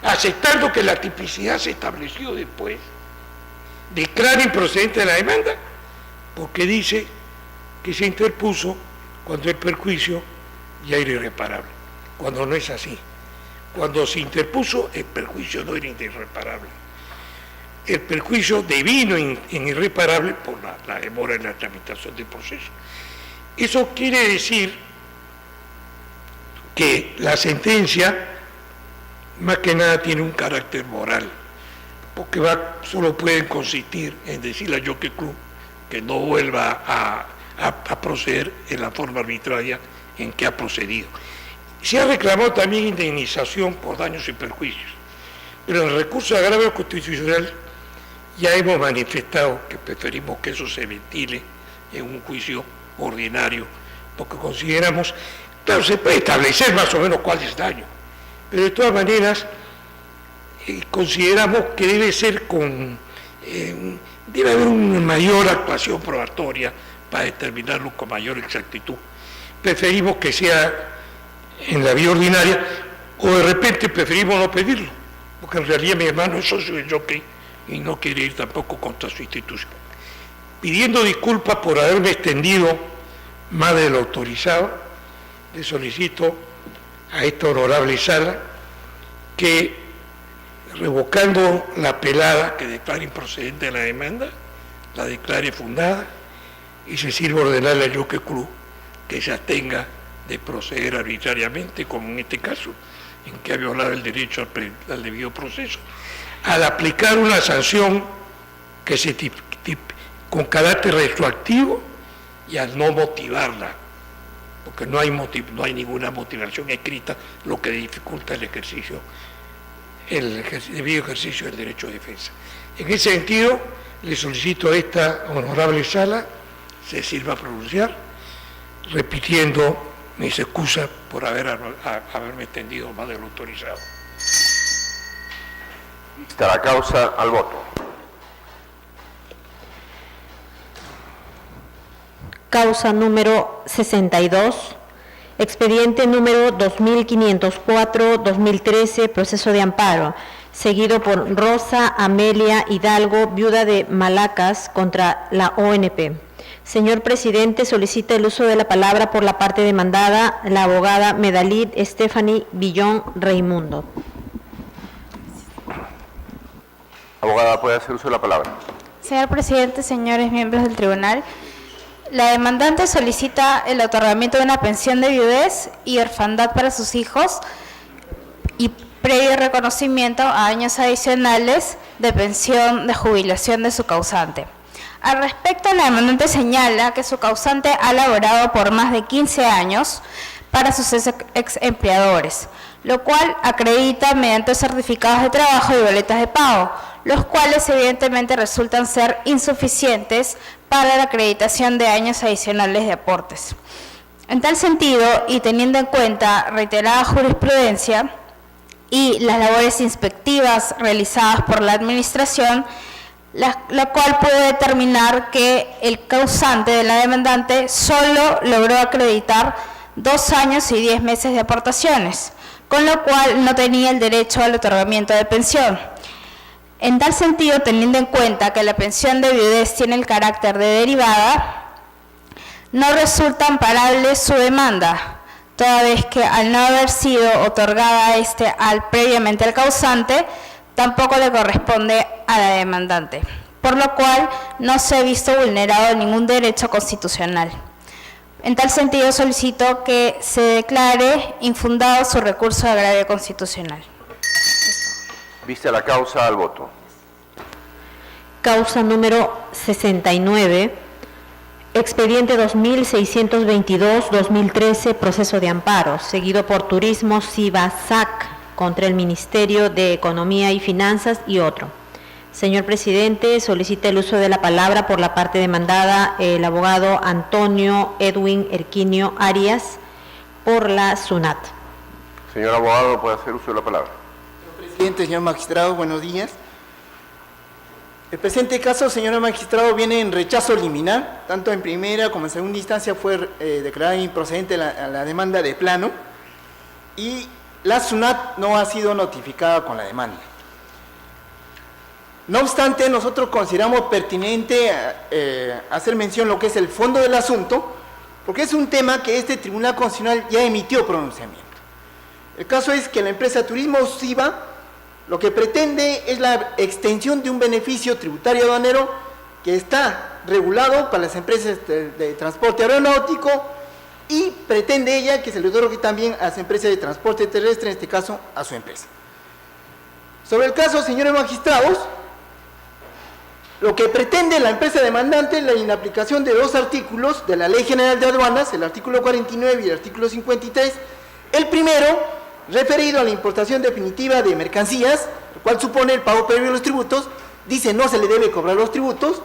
aceptando que la tipicidad se estableció después, declara improcedente la demanda, porque dice que se interpuso cuando el perjuicio ya era irreparable, cuando no es así. Cuando se interpuso, el perjuicio no era irreparable. El perjuicio devino en irreparable por la demora en la tramitación del proceso. Eso quiere decir que la sentencia, más que nada, tiene un carácter moral, porque solo pueden consistir en decirle a Jockey Club que no vuelva a proceder en la forma arbitraria en que ha procedido. Se ha reclamado también indemnización por daños y perjuicios, pero en el recurso de agravio constitucional ya hemos manifestado que preferimos que eso se ventile en un juicio ordinario, porque consideramos, claro, se puede establecer más o menos cuál es el daño, pero de todas maneras consideramos que debe ser debe haber una mayor actuación probatoria para determinarlo con mayor exactitud. Preferimos que sea en la vía ordinaria, o de repente preferimos no pedirlo, porque en realidad mi hermano es socio de Jockey y no quiere ir tampoco contra su institución. Pidiendo disculpas por haberme extendido más de lo autorizado, le solicito a esta honorable sala que, revocando la apelada que declare improcedente la demanda, la declare fundada y se sirva ordenarle a Jockey Club que se abstenga de proceder arbitrariamente, como en este caso, en que ha violado el derecho al debido proceso, al aplicar una sanción que con carácter retroactivo y al no motivarla, porque no hay ninguna motivación escrita, lo que dificulta el debido ejercicio del derecho de defensa. En ese sentido, le solicito a esta honorable sala se sirva a pronunciar, repitiendo mis excusas por haberme extendido más de lo autorizado. Vista la causa, al voto. Causa número 62, expediente número 2504-2013, proceso de amparo, seguido por Rosa Amelia Hidalgo, viuda de Malacas, contra la ONP. Señor presidente, solicita el uso de la palabra por la parte demandada, la abogada Medalid Stephanie Villón Reimundo. Abogada, puede hacer uso de la palabra. Señor presidente, señores miembros del tribunal, la demandante solicita el otorgamiento de una pensión de viudez y orfandad para sus hijos y previo reconocimiento a años adicionales de pensión de jubilación de su causante. Al respecto, la demandante señala que su causante ha laborado por más de 15 años para sus ex empleadores, lo cual acredita mediante certificados de trabajo y boletas de pago, los cuales evidentemente resultan ser insuficientes para la acreditación de años adicionales de aportes. En tal sentido, y teniendo en cuenta reiterada jurisprudencia y las labores inspectivas realizadas por la Administración, la cual puede determinar que el causante de la demandante solo logró acreditar 2 años y 10 meses de aportaciones, con lo cual no tenía el derecho al otorgamiento de pensión. En tal sentido, teniendo en cuenta que la pensión de viudez tiene el carácter de derivada, no resulta amparable su demanda, toda vez que al no haber sido otorgada previamente al causante, tampoco le corresponde a la demandante, por lo cual no se ha visto vulnerado ningún derecho constitucional. En tal sentido, solicito que se declare infundado su recurso de agravio constitucional. Vista la causa, al voto. Causa número 69, Expediente 2622-2013, proceso de amparo, seguido por Turismo SIVA-SAC contra el Ministerio de Economía y Finanzas y otro. Señor presidente, solicita el uso de la palabra por la parte demandada el abogado Antonio Edwin Erquinio Arias por la SUNAT. Señor abogado, puede hacer uso de la palabra. Señor presidente, señor magistrado, buenos días. El presente caso, señor magistrado, viene en rechazo liminar, tanto en primera como en segunda instancia fue declarada improcedente la demanda de plano y la SUNAT no ha sido notificada con la demanda. No obstante, nosotros consideramos pertinente hacer mención lo que es el fondo del asunto, porque es un tema que este Tribunal Constitucional ya emitió pronunciamiento. El caso es que la empresa Turismo SIVA lo que pretende es la extensión de un beneficio tributario aduanero que está regulado para las empresas de transporte aeronáutico y pretende ella que se le otorgue también a las empresas de transporte terrestre, en este caso a su empresa. Sobre el caso, señores magistrados, lo que pretende la empresa demandante es la inaplicación de dos artículos de la Ley General de Aduanas, el artículo 49 y el artículo 53. El primero, referido a la importación definitiva de mercancías, el cual supone el pago previo de los tributos, dice no se le debe cobrar los tributos.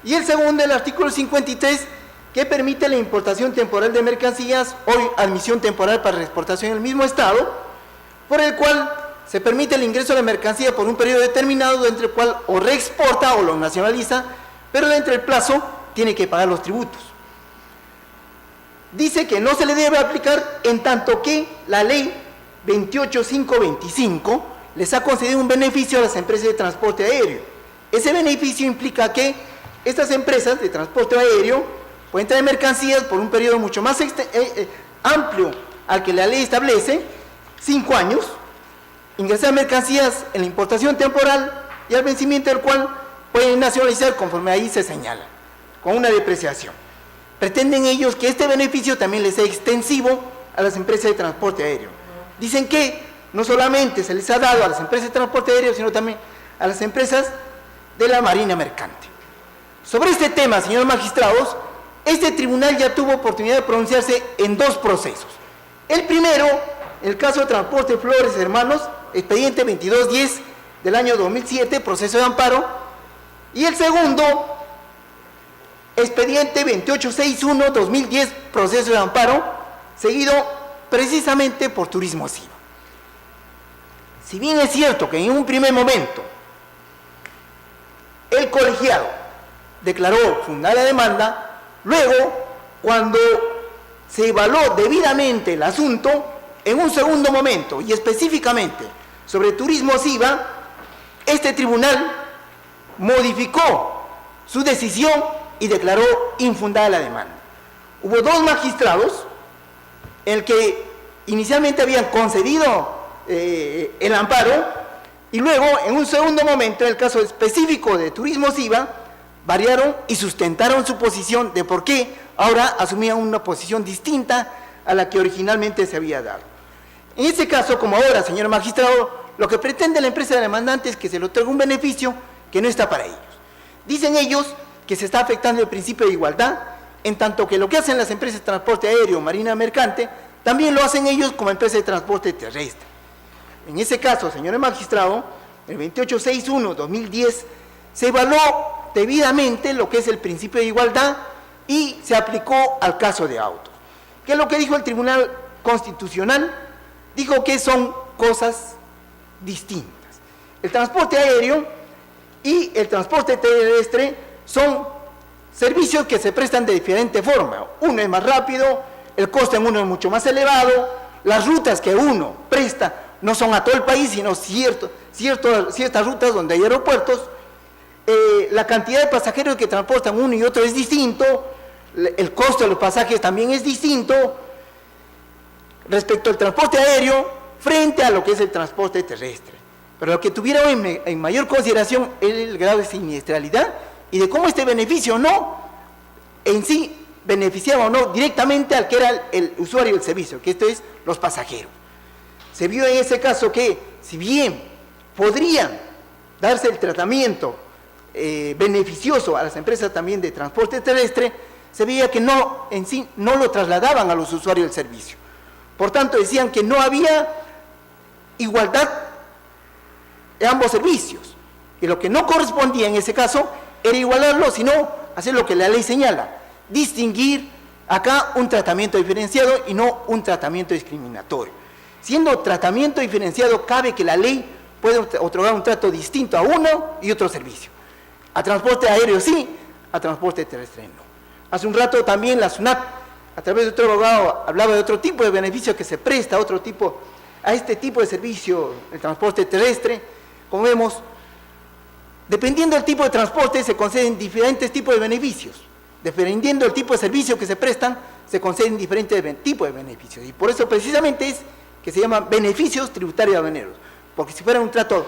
Y el segundo, el artículo 53, que permite la importación temporal de mercancías o admisión temporal para exportación en el mismo estado, por el cual se permite el ingreso de mercancía por un periodo determinado, dentro del cual o reexporta o lo nacionaliza, pero dentro del plazo tiene que pagar los tributos. Dice que no se le debe aplicar en tanto que la ley 28525 les ha concedido un beneficio a las empresas de transporte aéreo. Ese beneficio implica que estas empresas de transporte aéreo pueden traer mercancías por un periodo mucho más amplio al que la ley establece, 5 años, ingresar mercancías en la importación temporal y al vencimiento del cual pueden nacionalizar conforme ahí se señala, con una depreciación. Pretenden ellos que este beneficio también les sea extensivo a las empresas de transporte aéreo. Dicen que no solamente se les ha dado a las empresas de transporte aéreo, sino también a las empresas de la Marina Mercante. Sobre este tema, señores magistrados, este tribunal ya tuvo oportunidad de pronunciarse en dos procesos. El primero, el caso de Transporte Flores Hermanos, expediente 2210 del año 2007, proceso de amparo, y el segundo, expediente 2861-2010, proceso de amparo, seguido precisamente por Turismo SIVA. Si bien es cierto que en un primer momento el colegiado declaró fundada la demanda, luego, cuando se evaluó debidamente el asunto, en un segundo momento y específicamente sobre Turismo SIVA, este tribunal modificó su decisión y declaró infundada la demanda. Hubo dos magistrados, el que inicialmente habían concedido el amparo y luego en un segundo momento, en el caso específico de Turismo SIVA, variaron y sustentaron su posición de por qué ahora asumían una posición distinta a la que originalmente se había dado. En este caso, como ahora, señor magistrado, lo que pretende la empresa demandante es que se le otorgue un beneficio que no está para ellos. Dicen ellos que se está afectando el principio de igualdad, en tanto que lo que hacen las empresas de transporte aéreo, marina mercante, también lo hacen ellos como empresas de transporte terrestre. En ese caso, señores magistrados, el 2861-2010 se evaluó debidamente lo que es el principio de igualdad y se aplicó al caso de autos. ¿Qué es lo que dijo el Tribunal Constitucional? Dijo que son cosas distintas. El transporte aéreo y el transporte terrestre son servicios que se prestan de diferente forma. Uno es más rápido, el costo en uno es mucho más elevado, las rutas que uno presta no son a todo el país, sino ciertas rutas donde hay aeropuertos, la cantidad de pasajeros que transportan uno y otro es distinto, el costo de los pasajes también es distinto respecto al transporte aéreo frente a lo que es el transporte terrestre. Pero lo que tuvieron en mayor consideración es el grado de siniestralidad y de cómo este beneficio no en sí beneficiaba o no directamente al que era el usuario del servicio, que esto es los pasajeros. Se vio en ese caso que, si bien podrían darse el tratamiento beneficioso a las empresas también de transporte terrestre, se veía que no, en sí, no lo trasladaban a los usuarios del servicio. Por tanto, decían que no había igualdad de ambos servicios, y lo que no correspondía en ese caso era igualarlo, sino hacer lo que la ley señala, distinguir acá un tratamiento diferenciado y no un tratamiento discriminatorio. Siendo tratamiento diferenciado, cabe que la ley puede otorgar un trato distinto a uno y otro servicio. A transporte aéreo sí, a transporte terrestre no. Hace un rato también la SUNAT, a través de otro abogado, hablaba de otro tipo de beneficio que se presta a este tipo de servicio, el transporte terrestre. Como vemos, dependiendo del tipo de transporte, se conceden diferentes tipos de beneficios. Dependiendo del tipo de servicio que se prestan, se conceden diferentes tipos de beneficios. Y por eso precisamente es que se llaman beneficios tributarios aduaneros. Porque si fuera un trato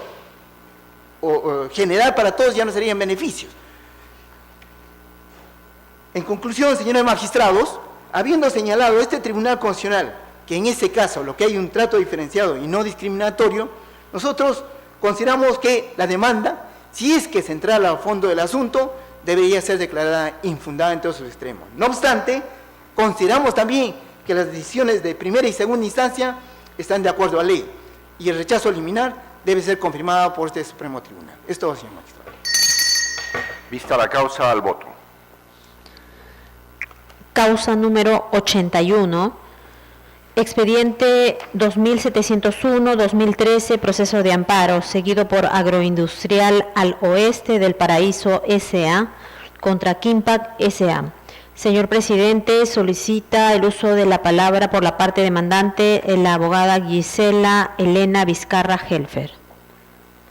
general para todos, ya no serían beneficios. En conclusión, señores magistrados, habiendo señalado este Tribunal Constitucional que en ese caso lo que hay un trato diferenciado y no discriminatorio, nosotros consideramos que la demanda, si es que se entra a fondo del asunto, debería ser declarada infundada en todos sus extremos. No obstante, consideramos también que las decisiones de primera y segunda instancia están de acuerdo a ley y el rechazo liminar debe ser confirmado por este Supremo Tribunal. Es todo, señor magistrado. Vista la causa, al voto. Causa número 81, expediente 2701-2013, proceso de amparo, seguido por Agroindustrial al Oeste del Paraíso S.A. contra Quimpac S.A. Señor presidente, solicita el uso de la palabra por la parte demandante la abogada Gisela Elena Vizcarra Helfer.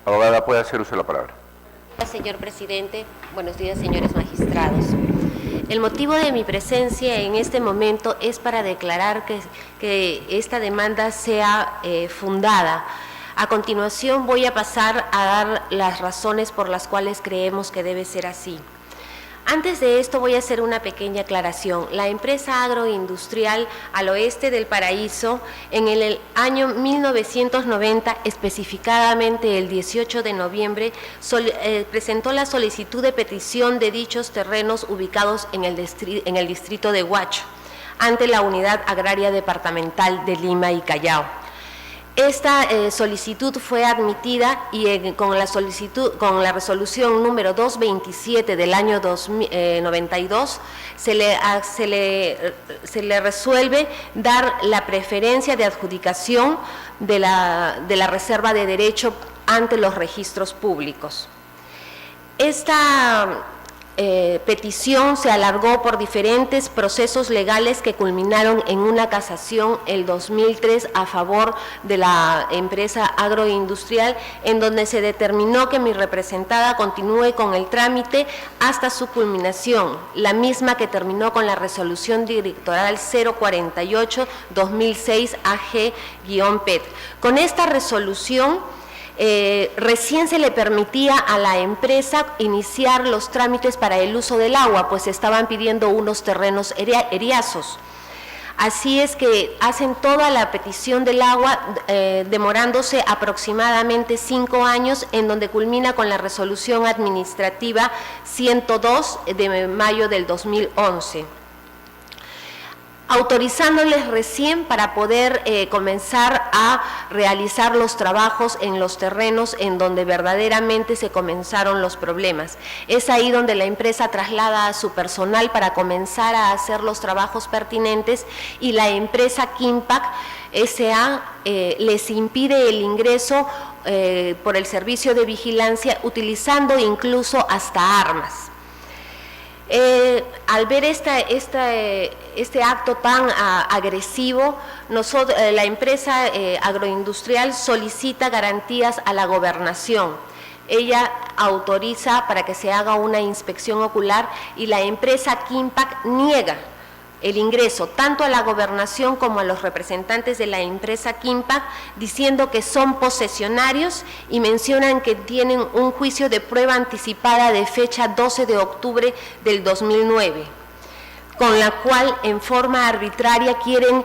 Abogada, puede hacer uso de la palabra. Señor presidente, buenos días, señores magistrados. El motivo de mi presencia en este momento es para declarar que esta demanda sea fundada. A continuación voy a pasar a dar las razones por las cuales creemos que debe ser así. Antes de esto voy a hacer una pequeña aclaración. La empresa agroindustrial al Oeste del Paraíso, en el año 1990, específicamente el 18 de noviembre, presentó la solicitud de petición de dichos terrenos ubicados en el distrito de Huacho, ante la Unidad Agraria Departamental de Lima y Callao. Esta solicitud fue admitida y con la resolución número 227 del año 92 se le resuelve dar la preferencia de adjudicación de la reserva de derecho ante los registros públicos. Esta petición se alargó por diferentes procesos legales que culminaron en una casación el 2003 a favor de la empresa agroindustrial, en donde se determinó que mi representada continúe con el trámite hasta su culminación, la misma que terminó con la resolución directoral 048-2006 AG-PET. Con esta resolución recién se le permitía a la empresa iniciar los trámites para el uso del agua, pues estaban pidiendo unos terrenos eriazos. Así es que hacen toda la petición del agua, demorándose aproximadamente 5 años, en donde culmina con la resolución administrativa 102 de mayo del 2011. Autorizándoles recién para poder comenzar a realizar los trabajos en los terrenos en donde verdaderamente se comenzaron los problemas. Es ahí donde la empresa traslada a su personal para comenzar a hacer los trabajos pertinentes y la empresa Quimpac S.A. Les impide el ingreso por el servicio de vigilancia, utilizando incluso hasta armas. Al ver este acto tan agresivo, la empresa agroindustrial solicita garantías a la gobernación. Ella autoriza para que se haga una inspección ocular y la empresa Quimpac niega el ingreso tanto a la gobernación como a los representantes de la empresa Quimpac, diciendo que son posesionarios y mencionan que tienen un juicio de prueba anticipada de fecha 12 de octubre del 2009, con la cual en forma arbitraria quieren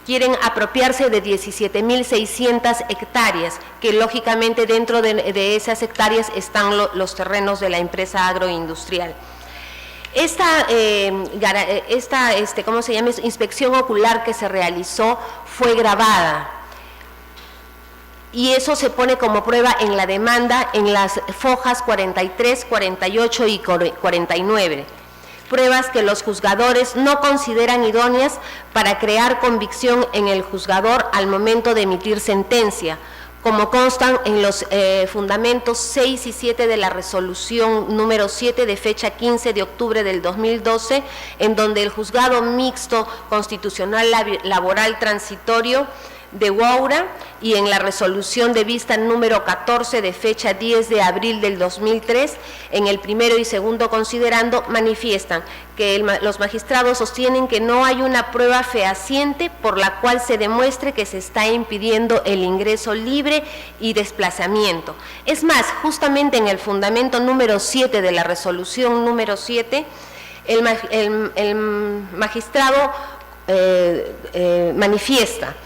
quieren apropiarse de 17.600 hectáreas, que lógicamente dentro de esas hectáreas están los terrenos de la empresa agroindustrial. Esta inspección ocular que se realizó fue grabada y eso se pone como prueba en la demanda en las fojas 43, 48 y 49. Pruebas que los juzgadores no consideran idóneas para crear convicción en el juzgador al momento de emitir sentencia, como constan en los fundamentos 6 y 7 de la resolución número 7 de fecha 15 de octubre del 2012, en donde el juzgado mixto constitucional laboral transitorio de Huaura y en la resolución de vista número 14 de fecha 10 de abril del 2003, en el primero y segundo considerando, manifiestan que los magistrados sostienen que no hay una prueba fehaciente por la cual se demuestre que se está impidiendo el ingreso libre y desplazamiento. Es más, justamente en el fundamento número 7 de la resolución número 7, el magistrado manifiesta: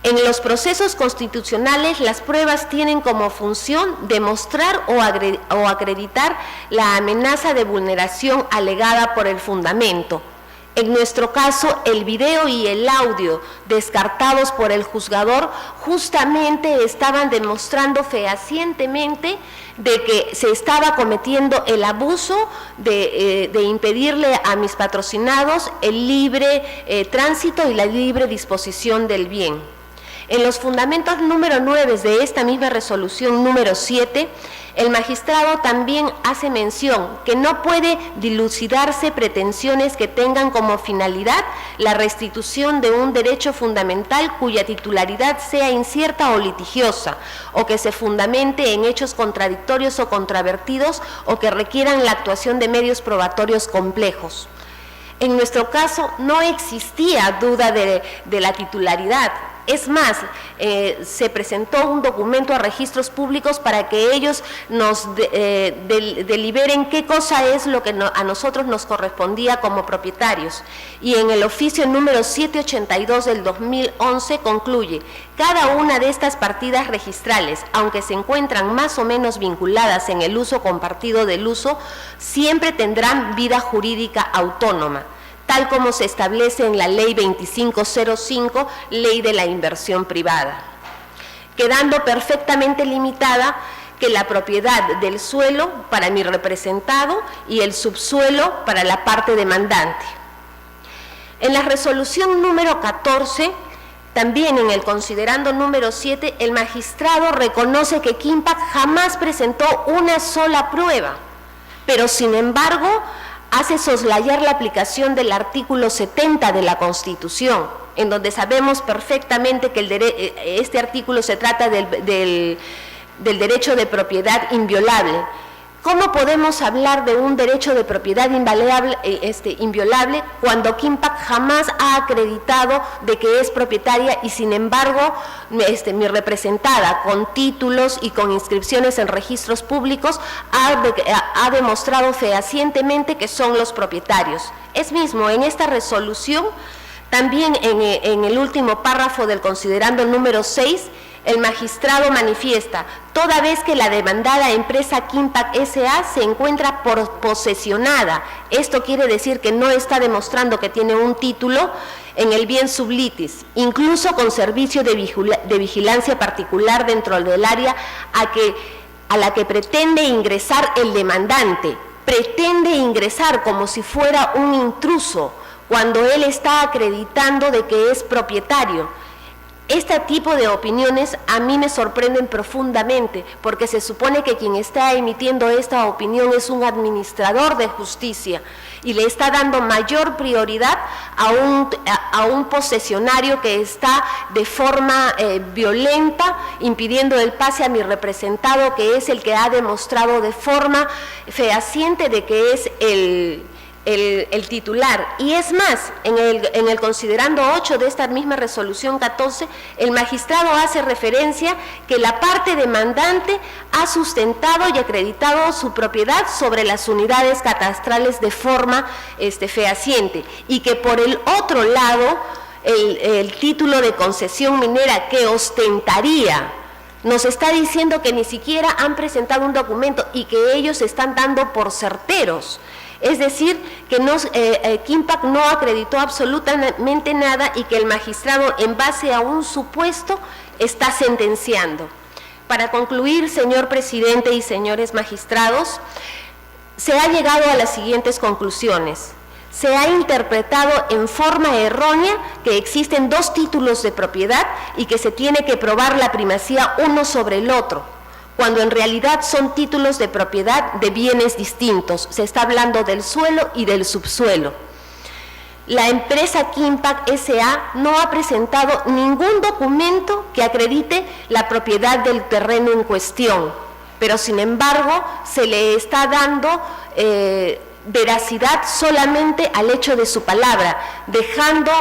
en los procesos constitucionales, las pruebas tienen como función demostrar o acreditar la amenaza de vulneración alegada por el fundamento. En nuestro caso, el video y el audio descartados por el juzgador justamente estaban demostrando fehacientemente de que se estaba cometiendo el abuso de impedirle a mis patrocinados el libre tránsito y la libre disposición del bien. En los fundamentos número 9 de esta misma resolución número 7, el magistrado también hace mención que no puede dilucidarse pretensiones que tengan como finalidad la restitución de un derecho fundamental cuya titularidad sea incierta o litigiosa, o que se fundamente en hechos contradictorios o contravertidos, o que requieran la actuación de medios probatorios complejos. En nuestro caso no existía duda de la titularidad. Es más, se presentó un documento a registros públicos para que ellos nos deliberen qué cosa es lo que a nosotros nos correspondía como propietarios. Y en el oficio número 782 del 2011 concluye: cada una de estas partidas registrales, aunque se encuentran más o menos vinculadas en el uso compartido del uso, siempre tendrán vida jurídica autónoma, tal como se establece en la Ley 2505, Ley de la Inversión Privada, quedando perfectamente limitada que la propiedad del suelo para mi representado y el subsuelo para la parte demandante. En la resolución número 14, también en el considerando número 7, el magistrado reconoce que Quimpac jamás presentó una sola prueba, pero sin embargo hace soslayar la aplicación del artículo 70 de la Constitución, en donde sabemos perfectamente que este artículo se trata del derecho de propiedad inviolable. ¿Cómo podemos hablar de un derecho de propiedad inviolable cuando Quimpac jamás ha acreditado de que es propietaria y sin embargo mi representada con títulos y con inscripciones en registros públicos ha demostrado fehacientemente que son los propietarios? Es mismo, en esta resolución, también en el último párrafo del considerando número 6, el magistrado manifiesta: toda vez que la demandada empresa Quimpac S.A. se encuentra posesionada, esto quiere decir que no está demostrando que tiene un título en el bien sublitis, incluso con servicio de vigilancia particular dentro del área a la que pretende ingresar el demandante. Pretende ingresar como si fuera un intruso, cuando él está acreditando de que es propietario. Este tipo de opiniones a mí me sorprenden profundamente, porque se supone que quien está emitiendo esta opinión es un administrador de justicia y le está dando mayor prioridad a un posesionario que está de forma violenta impidiendo el pase a mi representado, que es el que ha demostrado de forma fehaciente de que es el titular. Y es más, en el considerando 8 de esta misma resolución 14, el magistrado hace referencia que la parte demandante ha sustentado y acreditado su propiedad sobre las unidades catastrales de forma fehaciente, y que por el otro lado el título de concesión minera que ostentaría. Nos está diciendo que ni siquiera han presentado un documento y que ellos están dando por certeros. Es decir, que Kimpac no acreditó absolutamente nada y que el magistrado, en base a un supuesto, está sentenciando. Para concluir, señor presidente y señores magistrados, se ha llegado a las siguientes conclusiones. Se ha interpretado en forma errónea que existen dos títulos de propiedad y que se tiene que probar la primacía uno sobre el otro, cuando en realidad son títulos de propiedad de bienes distintos. Se está hablando del suelo y del subsuelo. La empresa Kimpac S.A. no ha presentado ningún documento que acredite la propiedad del terreno en cuestión, pero sin embargo se le está dando veracidad solamente al hecho de su palabra, dejando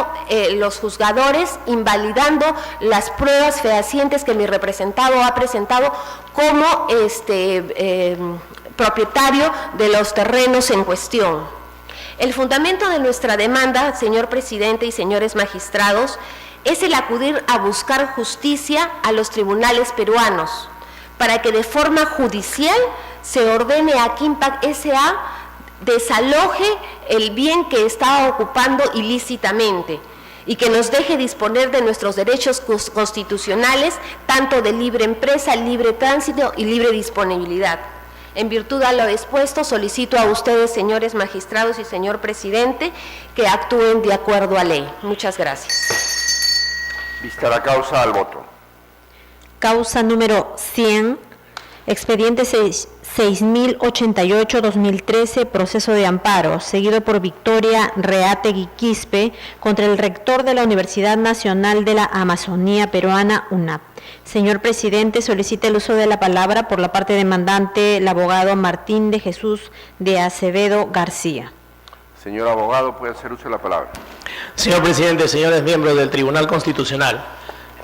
los juzgadores invalidando las pruebas fehacientes que mi representado ha presentado como propietario de los terrenos en cuestión. El fundamento de nuestra demanda, señor presidente y señores magistrados, es el acudir a buscar justicia a los tribunales peruanos para que de forma judicial se ordene a Kimpac S.A. desaloje el bien que está ocupando ilícitamente y que nos deje disponer de nuestros derechos constitucionales, tanto de libre empresa, libre tránsito y libre disponibilidad. En virtud de lo expuesto, solicito a ustedes, señores magistrados y señor presidente, que actúen de acuerdo a ley. Muchas gracias. Vista la causa, al voto. Causa número 100, expediente 6088-2013, proceso de amparo, seguido por Victoria Reategui Quispe contra el rector de la Universidad Nacional de la Amazonía Peruana, UNAP. Señor presidente, solicita el uso de la palabra por la parte demandante, el abogado Martín de Jesús de Acevedo García. Señor abogado, puede hacer uso de la palabra. Señor presidente, señores miembros del Tribunal Constitucional,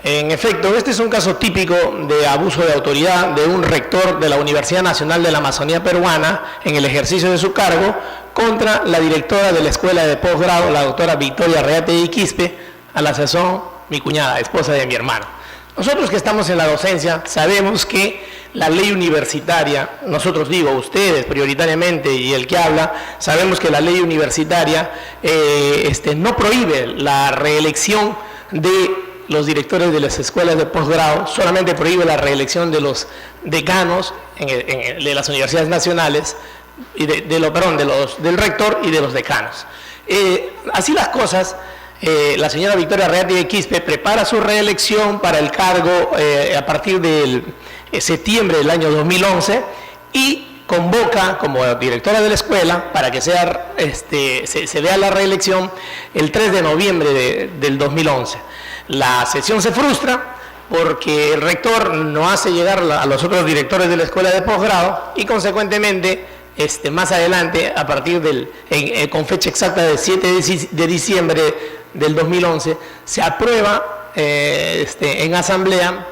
en efecto, este es un caso típico de abuso de autoridad de un rector de la Universidad Nacional de la Amazonía Peruana en el ejercicio de su cargo contra la directora de la Escuela de Posgrado, la doctora Victoria Reategui Quispe, a la sazón mi cuñada, esposa de mi hermano. Nosotros que estamos en la docencia sabemos que la ley universitaria, nosotros digo, ustedes prioritariamente y el que habla, sabemos que la ley universitaria no prohíbe la reelección de los directores de las escuelas de posgrado, solamente prohíbe la reelección de los decanos de las universidades nacionales, y del rector y de los decanos. Así las cosas, la señora Victoria Reategui Quispe prepara su reelección para el cargo a partir de septiembre del año 2011 y convoca como directora de la escuela para que se vea la reelección el 3 de noviembre del 2011. La sesión se frustra porque el rector no hace llegar a los otros directores de la escuela de posgrado y consecuentemente más adelante, a partir con fecha exacta del 7 de diciembre del 2011, se aprueba en asamblea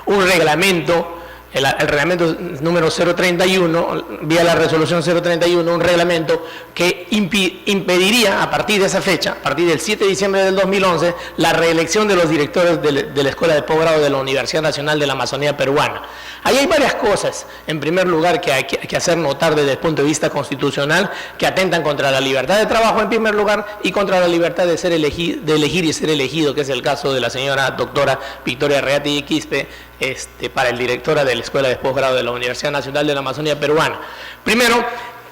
un reglamento, el reglamento número 031, vía la resolución 031, un reglamento que impediría a partir de esa fecha, a partir del 7 de diciembre del 2011, la reelección de los directores de la Escuela de Posgrado de la Universidad Nacional de la Amazonía Peruana. Ahí hay varias cosas, en primer lugar, que hay que hacer notar desde el punto de vista constitucional, que atentan contra la libertad de trabajo en primer lugar y contra la libertad de elegir y ser elegido, que es el caso de la señora doctora Victoria Reategui Quispe, para el directora de la Escuela de Posgrado de la Universidad Nacional de la Amazonía Peruana. Primero,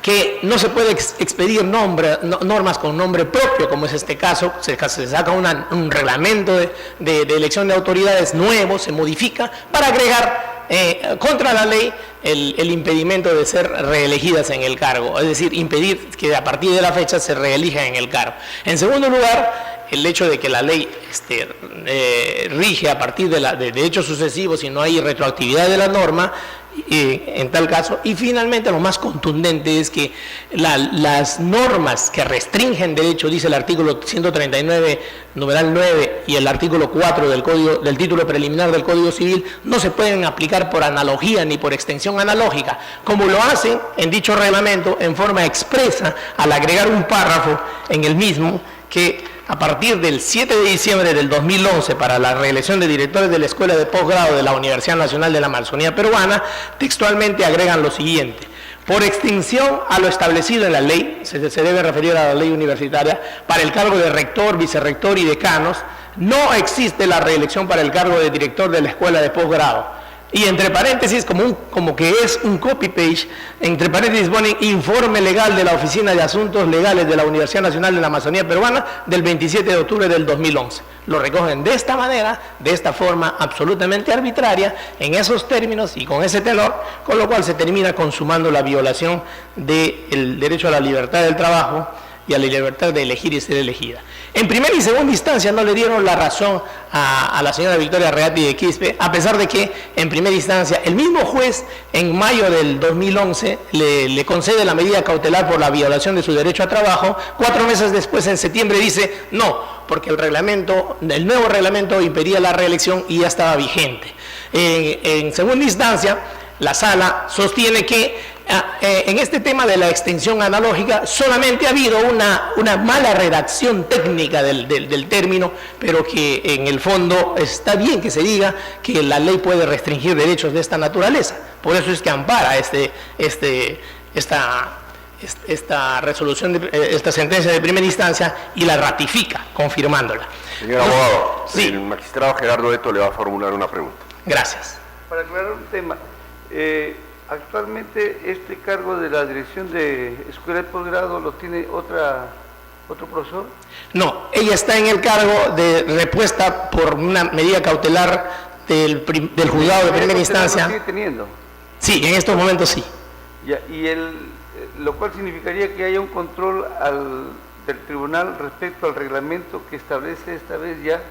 que no se puede expedir normas con nombre propio, como es este caso, se saca un reglamento de elección de autoridades nuevo, se modifica para agregar contra la ley el impedimento de ser reelegidas en el cargo, es decir, impedir que a partir de la fecha se reelijan en el cargo. En segundo lugar, el hecho de que la ley rige a partir de hechos sucesivos y no hay retroactividad de la norma, en tal caso. Y finalmente, lo más contundente es que las normas que restringen derecho, dice el artículo 139, numeral 9, y el artículo 4 del título preliminar del Código Civil, no se pueden aplicar por analogía ni por extensión analógica, como lo hacen en dicho reglamento en forma expresa al agregar un párrafo en el mismo que a partir del 7 de diciembre del 2011 para la reelección de directores de la Escuela de Posgrado de la Universidad Nacional de la Amazonía Peruana, textualmente agregan lo siguiente: por extensión a lo establecido en la ley, se debe referir a la ley universitaria, para el cargo de rector, vicerrector y decanos, no existe la reelección para el cargo de director de la Escuela de Posgrado. Y entre paréntesis, como que es un copy-page, entre paréntesis ponen informe legal de la Oficina de Asuntos Legales de la Universidad Nacional de la Amazonía Peruana del 27 de octubre del 2011. Lo recogen de esta manera, de esta forma absolutamente arbitraria, en esos términos y con ese tenor, con lo cual se termina consumando la violación del derecho a la libertad del trabajo y a la libertad de elegir y ser elegida. En primera y segunda instancia no le dieron la razón a la señora Victoria Reati de Quispe, a pesar de que en primera instancia el mismo juez en mayo del 2011 le concede la medida cautelar por la violación de su derecho a trabajo. 4 meses después, en septiembre, dice no, porque el nuevo reglamento impedía la reelección y ya estaba vigente. En segunda instancia, la sala sostiene que en este tema de la extensión analógica solamente ha habido una mala redacción técnica del término, pero que en el fondo está bien que se diga que la ley puede restringir derechos de esta naturaleza. Por eso es que ampara esta resolución, esta sentencia de primera instancia, y la ratifica, confirmándola. Señor abogado, sí. El magistrado Gerardo Eto le va a formular una pregunta. Gracias. Para aclarar un tema, actualmente este cargo de la dirección de escuela de posgrado lo tiene otro profesor. No, ella está en el cargo de repuesta por una medida cautelar del juzgado de primera instancia. ¿Lo sigue teniendo? Sí, en estos momentos sí. Lo cual significaría que haya un control del tribunal respecto al reglamento que establece esta vez ya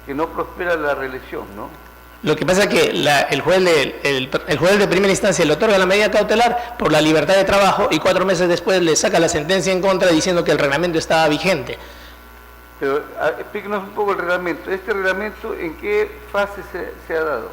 que no prospera la reelección, ¿no? Lo que pasa es que el juez de primera instancia le otorga la medida cautelar por la libertad de trabajo y 4 meses después le saca la sentencia en contra diciendo que el reglamento estaba vigente. Pero explíquenos un poco el reglamento. ¿Este reglamento en qué fase se ha dado?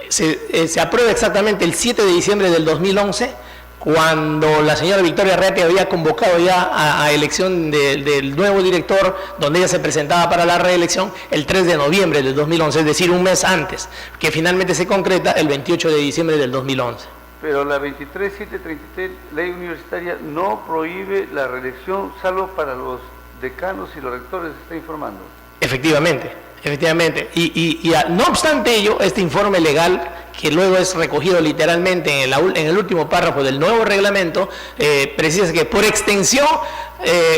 Se aprueba exactamente el 7 de diciembre del 2011, cuando la señora Victoria Reati había convocado ya a elección del nuevo director, donde ella se presentaba para la reelección el 3 de noviembre del 2011, es decir, un mes antes, que finalmente se concreta el 28 de diciembre del 2011. Pero la 23.733, ley universitaria, no prohíbe la reelección, salvo para los decanos y los rectores, se está informando. Efectivamente. Y no obstante ello, este informe legal, que luego es recogido literalmente en el último párrafo del nuevo reglamento, precisa que por extensión,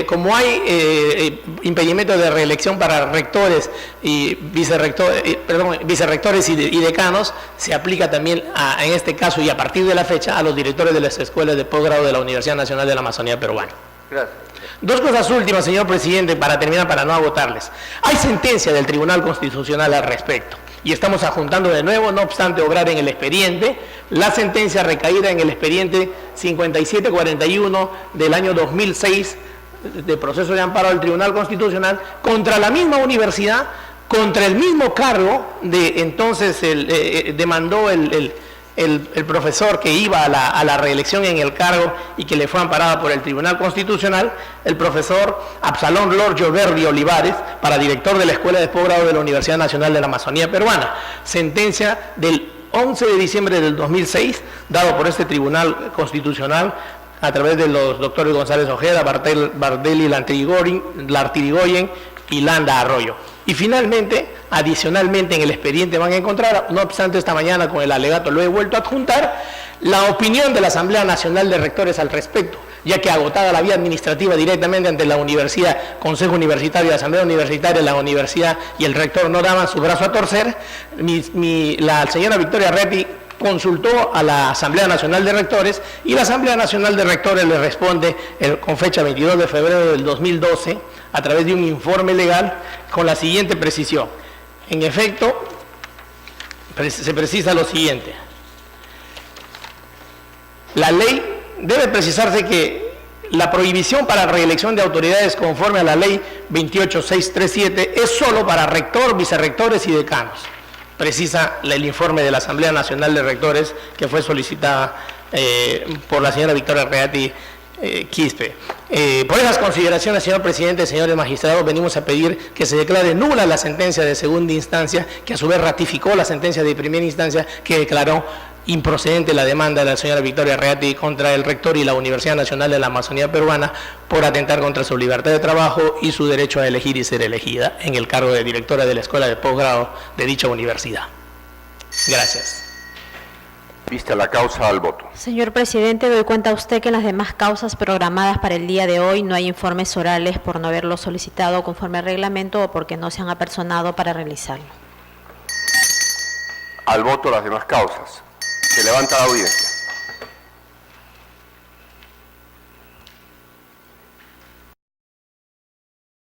como hay impedimento de reelección para rectores y vicerrectores y decanos, se aplica también en este caso y a partir de la fecha a los directores de las escuelas de posgrado de la Universidad Nacional de la Amazonía Peruana. Gracias. 2 cosas últimas, señor presidente, para terminar, para no agotarles. Hay sentencia del Tribunal Constitucional al respecto y estamos adjuntando de nuevo, no obstante obrar en el expediente, la sentencia recaída en el expediente 5741 del año 2006 de proceso de amparo del Tribunal Constitucional contra la misma universidad, contra el mismo cargo de entonces demandó el profesor que iba a la reelección en el cargo y que le fue amparada por el Tribunal Constitucional, el profesor Absalón Lord Gioverdi Olivares, para director de la Escuela de Posgrado de la Universidad Nacional de la Amazonía Peruana. Sentencia del 11 de diciembre del 2006, dado por este Tribunal Constitucional a través de los doctores González Ojeda, Bardelli Lartirigoyen y Landa Arroyo. Y finalmente, adicionalmente en el expediente van a encontrar, no obstante esta mañana con el alegato lo he vuelto a adjuntar, la opinión de la Asamblea Nacional de Rectores al respecto, ya que agotada la vía administrativa directamente ante la universidad, Consejo Universitario, Asamblea Universitaria, la universidad y el rector no daban su brazo a torcer, la señora Victoria Reati consultó a la Asamblea Nacional de Rectores y la Asamblea Nacional de Rectores le responde con fecha 22 de febrero del 2012 a través de un informe legal con la siguiente precisión. En efecto, se precisa lo siguiente. La ley debe precisarse que la prohibición para reelección de autoridades conforme a la ley 28637 es solo para rector, vicerrectores y decanos. Precisa el informe de la Asamblea Nacional de Rectores que fue solicitada por la señora Victoria Reati Quispe. Por esas consideraciones, señor presidente, señores magistrados, venimos a pedir que se declare nula la sentencia de segunda instancia, que a su vez ratificó la sentencia de primera instancia que declaró improcedente la demanda de la señora Victoria Reati contra el rector y la Universidad Nacional de la Amazonía Peruana por atentar contra su libertad de trabajo y su derecho a elegir y ser elegida en el cargo de directora de la escuela de posgrado de dicha universidad. Gracias. Vista la causa, al voto. Señor presidente, doy cuenta a usted que en las demás causas programadas para el día de hoy no hay informes orales por no haberlo solicitado conforme al reglamento o porque no se han apersonado para realizarlo. Al voto las demás causas. Se levanta la audiencia.